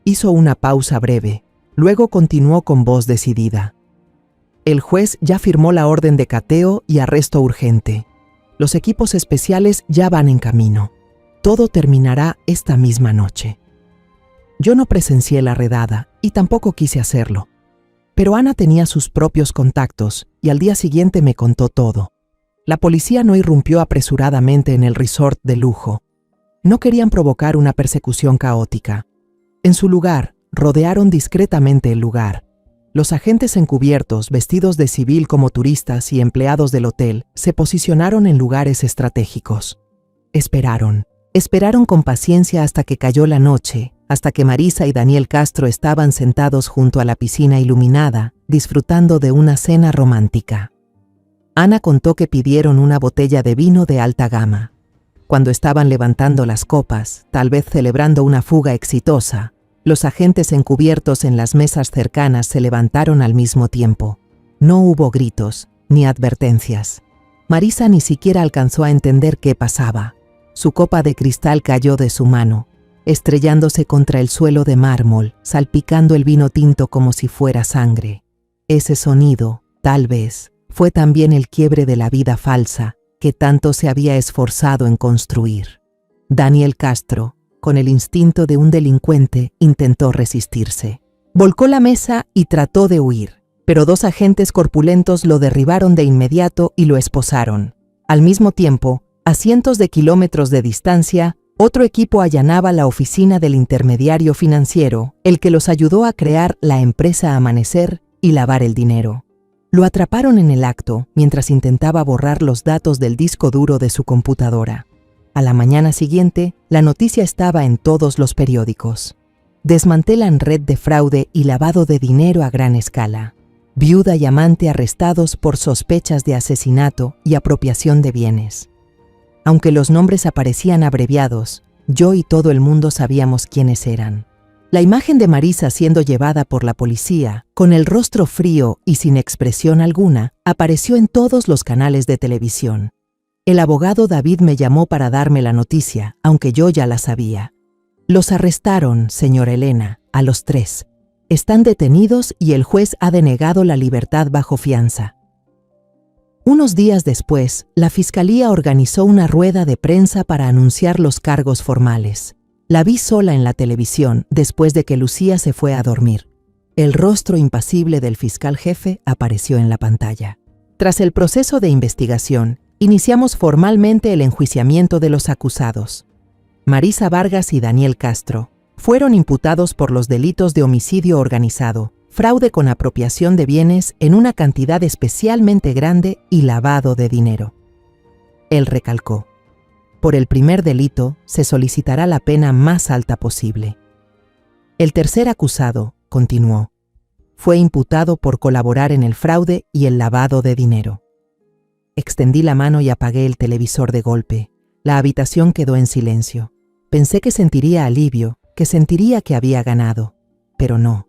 Hizo una pausa breve, luego continuó con voz decidida. El juez ya firmó la orden de cateo y arresto urgente. Los equipos especiales ya van en camino. Todo terminará esta misma noche. Yo no presencié la redada y tampoco quise hacerlo. Pero Ana tenía sus propios contactos y al día siguiente me contó todo. La policía no irrumpió apresuradamente en el resort de lujo. No querían provocar una persecución caótica. En su lugar, rodearon discretamente el lugar. Los agentes encubiertos, vestidos de civil como turistas y empleados del hotel, se posicionaron en lugares estratégicos. Esperaron con paciencia hasta que cayó la noche, hasta que Marisa y Daniel Castro estaban sentados junto a la piscina iluminada, disfrutando de una cena romántica. Ana contó que pidieron una botella de vino de alta gama. Cuando estaban levantando las copas, tal vez celebrando una fuga exitosa, los agentes encubiertos en las mesas cercanas se levantaron al mismo tiempo. No hubo gritos, ni advertencias. Marisa ni siquiera alcanzó a entender qué pasaba. Su copa de cristal cayó de su mano, estrellándose contra el suelo de mármol, salpicando el vino tinto como si fuera sangre. Ese sonido, tal vez, fue también el quiebre de la vida falsa que tanto se había esforzado en construir. Daniel Castro, con el instinto de un delincuente, intentó resistirse. Volcó la mesa y trató de huir, pero 2 agentes corpulentos lo derribaron de inmediato y lo esposaron. Al mismo tiempo, a cientos de kilómetros de distancia, otro equipo allanaba la oficina del intermediario financiero, el que los ayudó a crear la empresa Amanecer y lavar el dinero. Lo atraparon en el acto mientras intentaba borrar los datos del disco duro de su computadora. A la mañana siguiente, la noticia estaba en todos los periódicos. Desmantelan red de fraude y lavado de dinero a gran escala. Viuda y amante arrestados por sospechas de asesinato y apropiación de bienes. Aunque los nombres aparecían abreviados, yo y todo el mundo sabíamos quiénes eran. La imagen de Marisa siendo llevada por la policía, con el rostro frío y sin expresión alguna, apareció en todos los canales de televisión. El abogado David me llamó para darme la noticia, aunque yo ya la sabía. Los arrestaron, señora Elena, a los 3. Están detenidos y el juez ha denegado la libertad bajo fianza. Unos días después, la Fiscalía organizó una rueda de prensa para anunciar los cargos formales. La vi sola en la televisión después de que Lucía se fue a dormir. El rostro impasible del fiscal jefe apareció en la pantalla. Tras el proceso de investigación, iniciamos formalmente el enjuiciamiento de los acusados. Marisa Vargas y Daniel Castro fueron imputados por los delitos de homicidio organizado, fraude con apropiación de bienes en una cantidad especialmente grande y lavado de dinero. Él recalcó: por el primer delito se solicitará la pena más alta posible. El tercer acusado, continuó, fue imputado por colaborar en el fraude y el lavado de dinero. Extendí la mano y apagué el televisor de golpe. La habitación quedó en silencio. Pensé que sentiría alivio, que sentiría que había ganado, pero no.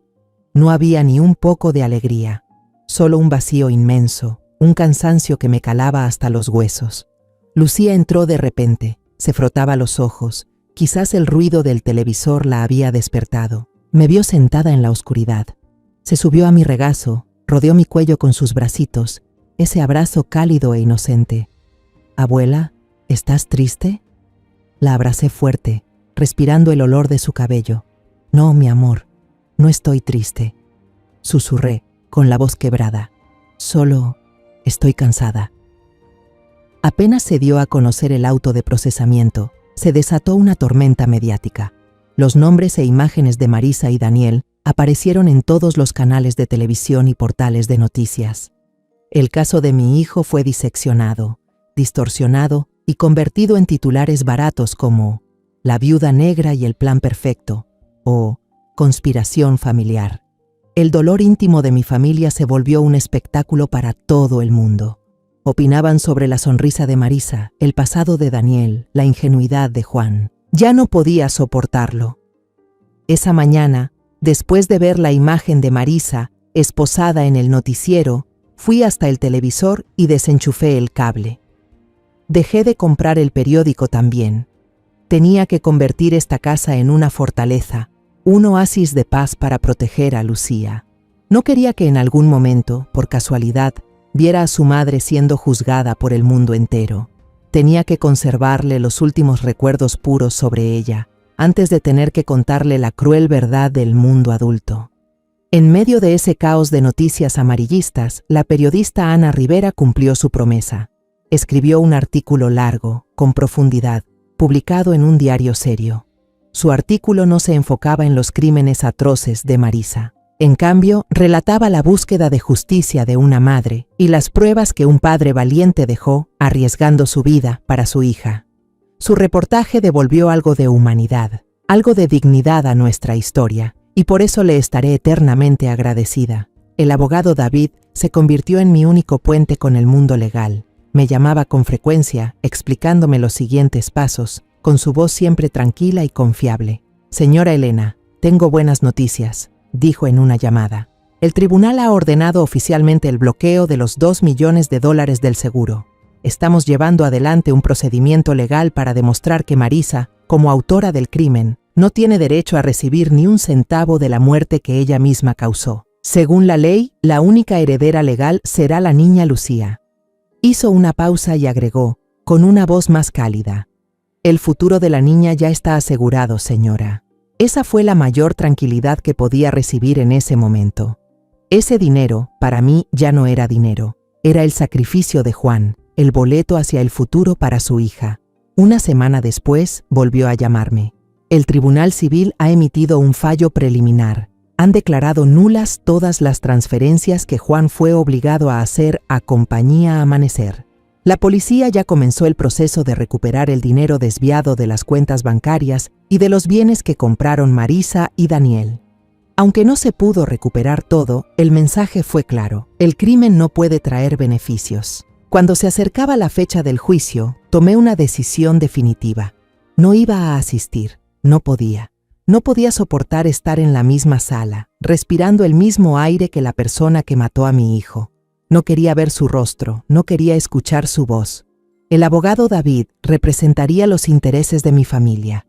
No había ni un poco de alegría, solo un vacío inmenso, un cansancio que me calaba hasta los huesos. Lucía entró de repente, se frotaba los ojos, quizás el ruido del televisor la había despertado. Me vio sentada en la oscuridad. Se subió a mi regazo, rodeó mi cuello con sus bracitos, ese abrazo cálido e inocente. «Abuela, ¿estás triste?» La abracé fuerte, respirando el olor de su cabello. «No, mi amor, no estoy triste», susurré, con la voz quebrada. «Solo estoy cansada». Apenas se dio a conocer el auto de procesamiento, se desató una tormenta mediática. Los nombres e imágenes de Marisa y Daniel aparecieron en todos los canales de televisión y portales de noticias. El caso de mi hijo fue diseccionado, distorsionado y convertido en titulares baratos como «La viuda negra y el plan perfecto» o «Conspiración familiar». El dolor íntimo de mi familia se volvió un espectáculo para todo el mundo. Opinaban sobre la sonrisa de Marisa, el pasado de Daniel, la ingenuidad de Juan. Ya no podía soportarlo. Esa mañana, después de ver la imagen de Marisa, esposada en el noticiero, fui hasta el televisor y desenchufé el cable. Dejé de comprar el periódico también. Tenía que convertir esta casa en una fortaleza, un oasis de paz para proteger a Lucía. No quería que en algún momento, por casualidad, viera a su madre siendo juzgada por el mundo entero. Tenía que conservarle los últimos recuerdos puros sobre ella, antes de tener que contarle la cruel verdad del mundo adulto. En medio de ese caos de noticias amarillistas, la periodista Ana Rivera cumplió su promesa. Escribió un artículo largo, con profundidad, publicado en un diario serio. Su artículo no se enfocaba en los crímenes atroces de Marisa. En cambio, relataba la búsqueda de justicia de una madre y las pruebas que un padre valiente dejó, arriesgando su vida para su hija. Su reportaje devolvió algo de humanidad, algo de dignidad a nuestra historia, y por eso le estaré eternamente agradecida. El abogado David se convirtió en mi único puente con el mundo legal. Me llamaba con frecuencia, explicándome los siguientes pasos, con su voz siempre tranquila y confiable. «Señora Elena, tengo buenas noticias», dijo en una llamada. «El tribunal ha ordenado oficialmente el bloqueo de los $2 millones del seguro. Estamos llevando adelante un procedimiento legal para demostrar que Marisa, como autora del crimen, no tiene derecho a recibir ni un centavo de la muerte que ella misma causó. Según la ley, la única heredera legal será la niña Lucía». Hizo una pausa y agregó, con una voz más cálida: El futuro de la niña ya está asegurado, señora. Esa fue la mayor tranquilidad que podía recibir en ese momento. Ese dinero, para mí, ya no era dinero. Era el sacrificio de Juan, el boleto hacia el futuro para su hija. Una semana después, volvió a llamarme. El Tribunal Civil ha emitido un fallo preliminar. Han declarado nulas todas las transferencias que Juan fue obligado a hacer a Compañía Amanecer. La policía ya comenzó el proceso de recuperar el dinero desviado de las cuentas bancarias y de los bienes que compraron Marisa y Daniel. Aunque no se pudo recuperar todo, el mensaje fue claro: el crimen no puede traer beneficios. Cuando se acercaba la fecha del juicio, tomé una decisión definitiva. No iba a asistir, no podía. No podía soportar estar en la misma sala, respirando el mismo aire que la persona que mató a mi hijo. No quería ver su rostro, no quería escuchar su voz. El abogado David representaría los intereses de mi familia.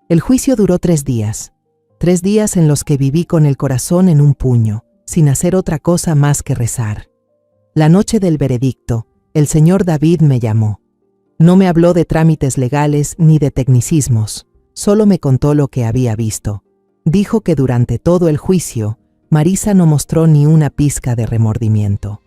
El juicio duró 3 días. 3 días en los que viví con el corazón en un puño, sin hacer otra cosa más que rezar. La noche del veredicto, el señor David me llamó. No me habló de trámites legales ni de tecnicismos, solo me contó lo que había visto. Dijo que durante todo el juicio, Marisa no mostró ni una pizca de remordimiento.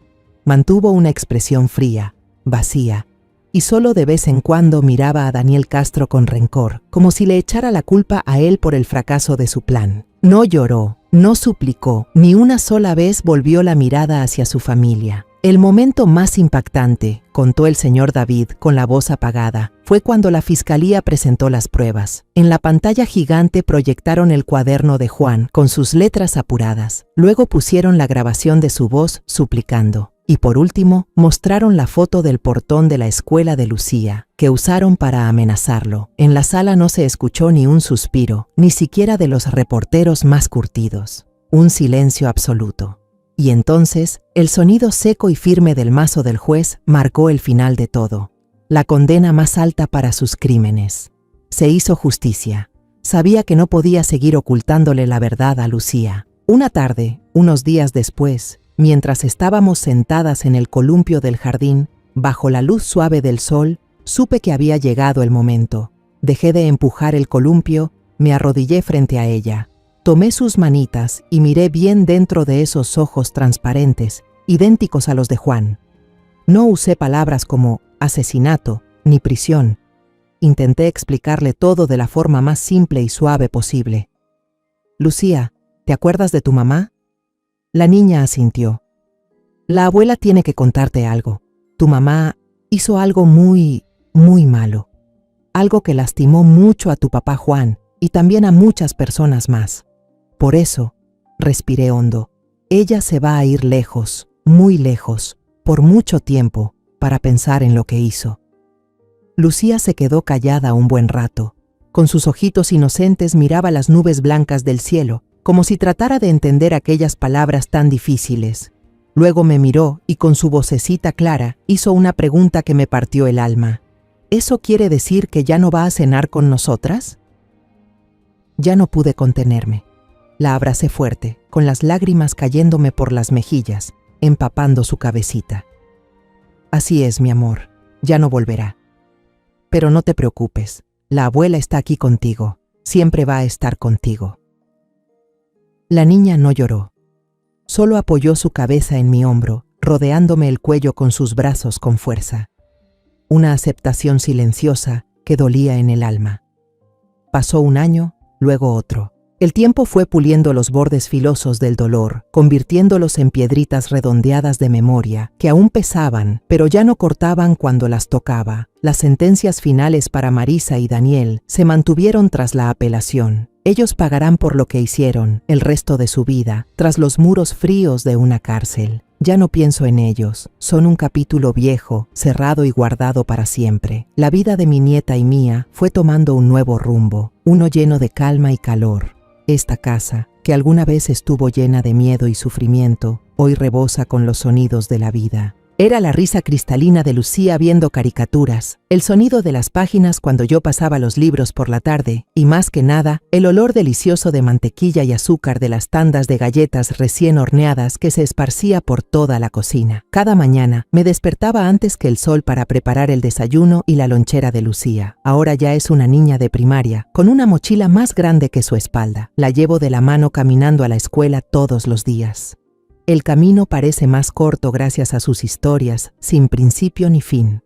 Mantuvo una expresión fría, vacía, y solo de vez en cuando miraba a Daniel Castro con rencor, como si le echara la culpa a él por el fracaso de su plan. No lloró, no suplicó, ni una sola vez volvió la mirada hacia su familia. El momento más impactante, contó el señor David con la voz apagada, fue cuando la fiscalía presentó las pruebas. En la pantalla gigante proyectaron el cuaderno de Juan con sus letras apuradas. Luego pusieron la grabación de su voz suplicando. Y por último, mostraron la foto del portón de la escuela de Lucía, que usaron para amenazarlo. En la sala no se escuchó ni un suspiro, ni siquiera de los reporteros más curtidos. Un silencio absoluto. Y entonces, el sonido seco y firme del mazo del juez marcó el final de todo. La condena más alta para sus crímenes. Se hizo justicia. Sabía que no podía seguir ocultándole la verdad a Lucía. Una tarde, unos días después, mientras estábamos sentadas en el columpio del jardín, bajo la luz suave del sol, supe que había llegado el momento. Dejé de empujar el columpio, me arrodillé frente a ella. Tomé sus manitas y miré bien dentro de esos ojos transparentes, idénticos a los de Juan. No usé palabras como asesinato ni prisión. Intenté explicarle todo de la forma más simple y suave posible. Lucía, ¿te acuerdas de tu mamá? La niña asintió. La abuela tiene que contarte algo. Tu mamá hizo algo muy malo. Algo que lastimó mucho a tu papá Juan y también a muchas personas más. Por eso, respiré hondo, ella se va a ir lejos, muy lejos, por mucho tiempo, para pensar en lo que hizo. Lucía se quedó callada un buen rato. Con sus ojitos inocentes miraba las nubes blancas del cielo, como si tratara de entender aquellas palabras tan difíciles. Luego me miró y con su vocecita clara hizo una pregunta que me partió el alma. ¿Eso quiere decir que ya no va a cenar con nosotras? Ya no pude contenerme. La abracé fuerte, con las lágrimas cayéndome por las mejillas, empapando su cabecita. Así es, mi amor, ya no volverá. Pero no te preocupes, la abuela está aquí contigo, siempre va a estar contigo. La niña no lloró. Solo apoyó su cabeza en mi hombro, rodeándome el cuello con sus brazos con fuerza. Una aceptación silenciosa que dolía en el alma. Pasó un año, luego otro. El tiempo fue puliendo los bordes filosos del dolor, convirtiéndolos en piedritas redondeadas de memoria, que aún pesaban, pero ya no cortaban cuando las tocaba. Las sentencias finales para Marisa y Daniel se mantuvieron tras la apelación. Ellos pagarán por lo que hicieron el resto de su vida, tras los muros fríos de una cárcel. Ya no pienso en ellos, son un capítulo viejo, cerrado y guardado para siempre. La vida de mi nieta y mía fue tomando un nuevo rumbo, uno lleno de calma y calor. Esta casa, que alguna vez estuvo llena de miedo y sufrimiento, hoy rebosa con los sonidos de la vida. Era la risa cristalina de Lucía viendo caricaturas, el sonido de las páginas cuando yo pasaba los libros por la tarde y, más que nada, el olor delicioso de mantequilla y azúcar de las tandas de galletas recién horneadas que se esparcía por toda la cocina. Cada mañana me despertaba antes que el sol para preparar el desayuno y la lonchera de Lucía. Ahora ya es una niña de primaria, con una mochila más grande que su espalda. La llevo de la mano caminando a la escuela todos los días. El camino parece más corto gracias a sus historias, sin principio ni fin.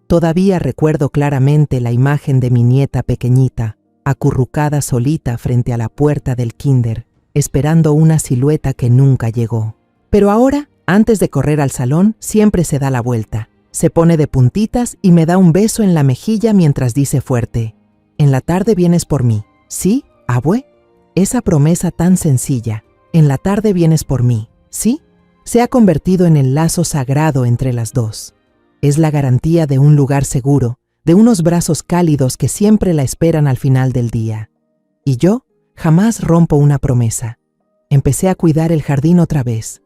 Todavía recuerdo claramente la imagen de mi nieta pequeñita, acurrucada solita frente a la puerta del kinder, esperando una silueta que nunca llegó. Pero ahora, antes de correr al salón, siempre se da la vuelta, se pone de puntitas y me da un beso en la mejilla mientras dice fuerte: «En la tarde vienes por mí, ¿sí, abue?». Esa promesa tan sencilla, «en la tarde vienes por mí», ¿sí?, se ha convertido en el lazo sagrado entre las dos. Es la garantía de un lugar seguro, de unos brazos cálidos que siempre la esperan al final del día. Y yo jamás rompo una promesa. Empecé a cuidar el jardín otra vez.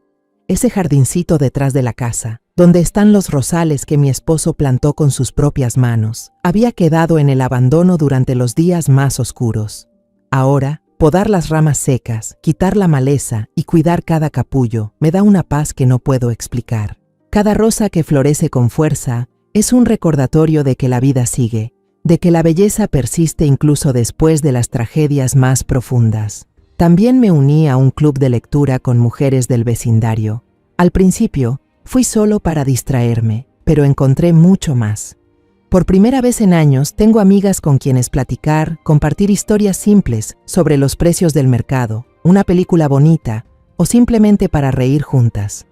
Ese jardincito detrás de la casa, donde están los rosales que mi esposo plantó con sus propias manos, había quedado en el abandono durante los días más oscuros. Ahora, podar las ramas secas, quitar la maleza y cuidar cada capullo me da una paz que no puedo explicar. Cada rosa que florece con fuerza es un recordatorio de que la vida sigue, de que la belleza persiste incluso después de las tragedias más profundas. También me uní a un club de lectura con mujeres del vecindario. Al principio, fui solo para distraerme, pero encontré mucho más. Por primera vez en años, tengo amigas con quienes platicar, compartir historias simples sobre los precios del mercado, una película bonita o simplemente para reír juntas.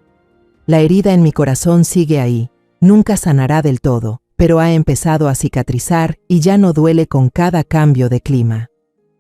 La herida en mi corazón sigue ahí, nunca sanará del todo, pero ha empezado a cicatrizar y ya no duele con cada cambio de clima.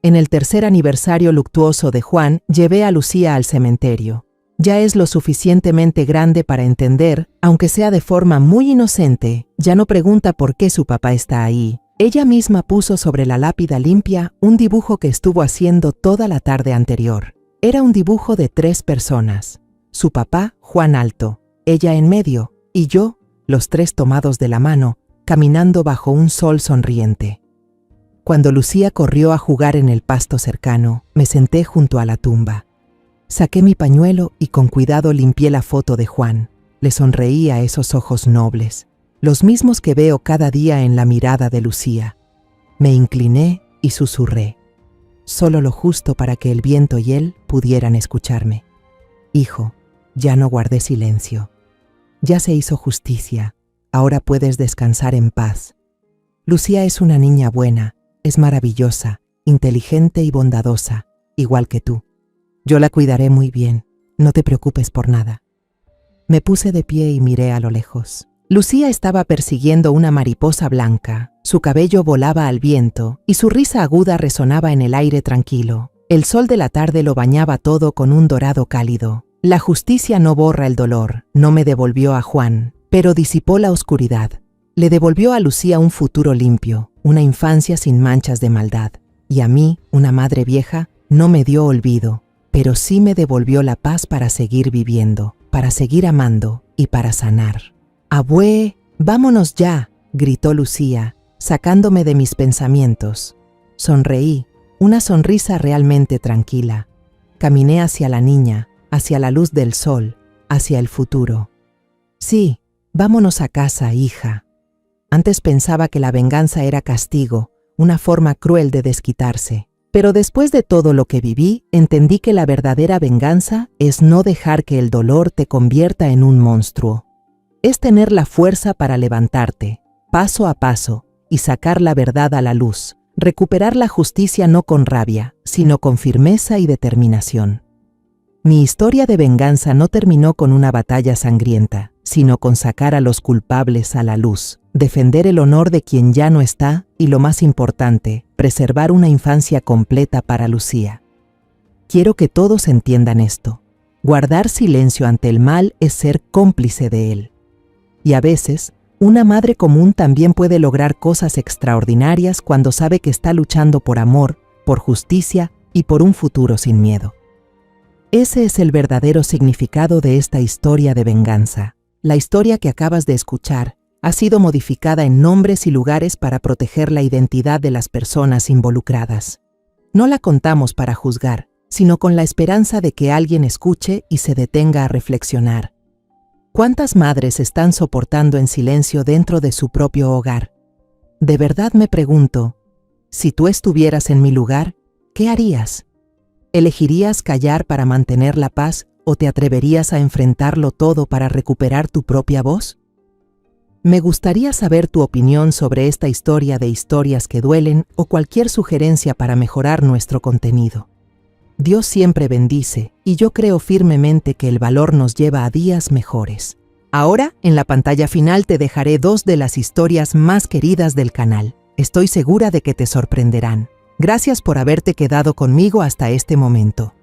En el 3er aniversario luctuoso de Juan, llevé a Lucía al cementerio. Ya es lo suficientemente grande para entender, aunque sea de forma muy inocente, ya no pregunta por qué su papá está ahí. Ella misma puso sobre la lápida limpia un dibujo que estuvo haciendo toda la tarde anterior. Era un dibujo de 3 personas. Su papá, Juan alto, ella en medio, y yo, los 3 tomados de la mano, caminando bajo un sol sonriente. Cuando Lucía corrió a jugar en el pasto cercano, me senté junto a la tumba. Saqué mi pañuelo y con cuidado limpié la foto de Juan. Le sonreí a esos ojos nobles, los mismos que veo cada día en la mirada de Lucía. Me incliné y susurré, solo lo justo para que el viento y él pudieran escucharme. Hijo, ya no guardé silencio. Ya se hizo justicia, ahora puedes descansar en paz. Lucía es una niña buena, es maravillosa, inteligente y bondadosa, igual que tú. Yo la cuidaré muy bien, no te preocupes por nada. Me puse de pie y miré a lo lejos. Lucía estaba persiguiendo una mariposa blanca, su cabello volaba al viento y su risa aguda resonaba en el aire tranquilo. El sol de la tarde lo bañaba todo con un dorado cálido. La justicia no borra el dolor, no me devolvió a Juan, pero disipó la oscuridad. Le devolvió a Lucía un futuro limpio, una infancia sin manchas de maldad. Y a mí, una madre vieja, no me dio olvido, pero sí me devolvió la paz para seguir viviendo, para seguir amando y para sanar. «Abue, vámonos ya», gritó Lucía, sacándome de mis pensamientos. Sonreí, una sonrisa realmente tranquila. Caminé hacia la niña, hacia la luz del sol, hacia el futuro. «Sí, vámonos a casa, hija». Antes pensaba que la venganza era castigo, una forma cruel de desquitarse. Pero después de todo lo que viví, entendí que la verdadera venganza es no dejar que el dolor te convierta en un monstruo. Es tener la fuerza para levantarte, paso a paso, y sacar la verdad a la luz, recuperar la justicia no con rabia, sino con firmeza y determinación. Mi historia de venganza no terminó con una batalla sangrienta, sino con sacar a los culpables a la luz, defender el honor de quien ya no está y, lo más importante, preservar una infancia completa para Lucía. Quiero que todos entiendan esto. Guardar silencio ante el mal es ser cómplice de él. Y a veces, una madre común también puede lograr cosas extraordinarias cuando sabe que está luchando por amor, por justicia y por un futuro sin miedo. Ese es el verdadero significado de esta historia de venganza. La historia que acabas de escuchar ha sido modificada en nombres y lugares para proteger la identidad de las personas involucradas. No la contamos para juzgar, sino con la esperanza de que alguien escuche y se detenga a reflexionar. ¿Cuántas madres están soportando en silencio dentro de su propio hogar? De verdad me pregunto, si tú estuvieras en mi lugar, ¿qué harías? ¿Elegirías callar para mantener la paz o te atreverías a enfrentarlo todo para recuperar tu propia voz? Me gustaría saber tu opinión sobre esta historia de historias que duelen o cualquier sugerencia para mejorar nuestro contenido. Dios siempre bendice y yo creo firmemente que el valor nos lleva a días mejores. Ahora, en la pantalla final te dejaré 2 de las historias más queridas del canal. Estoy segura de que te sorprenderán. Gracias por haberte quedado conmigo hasta este momento.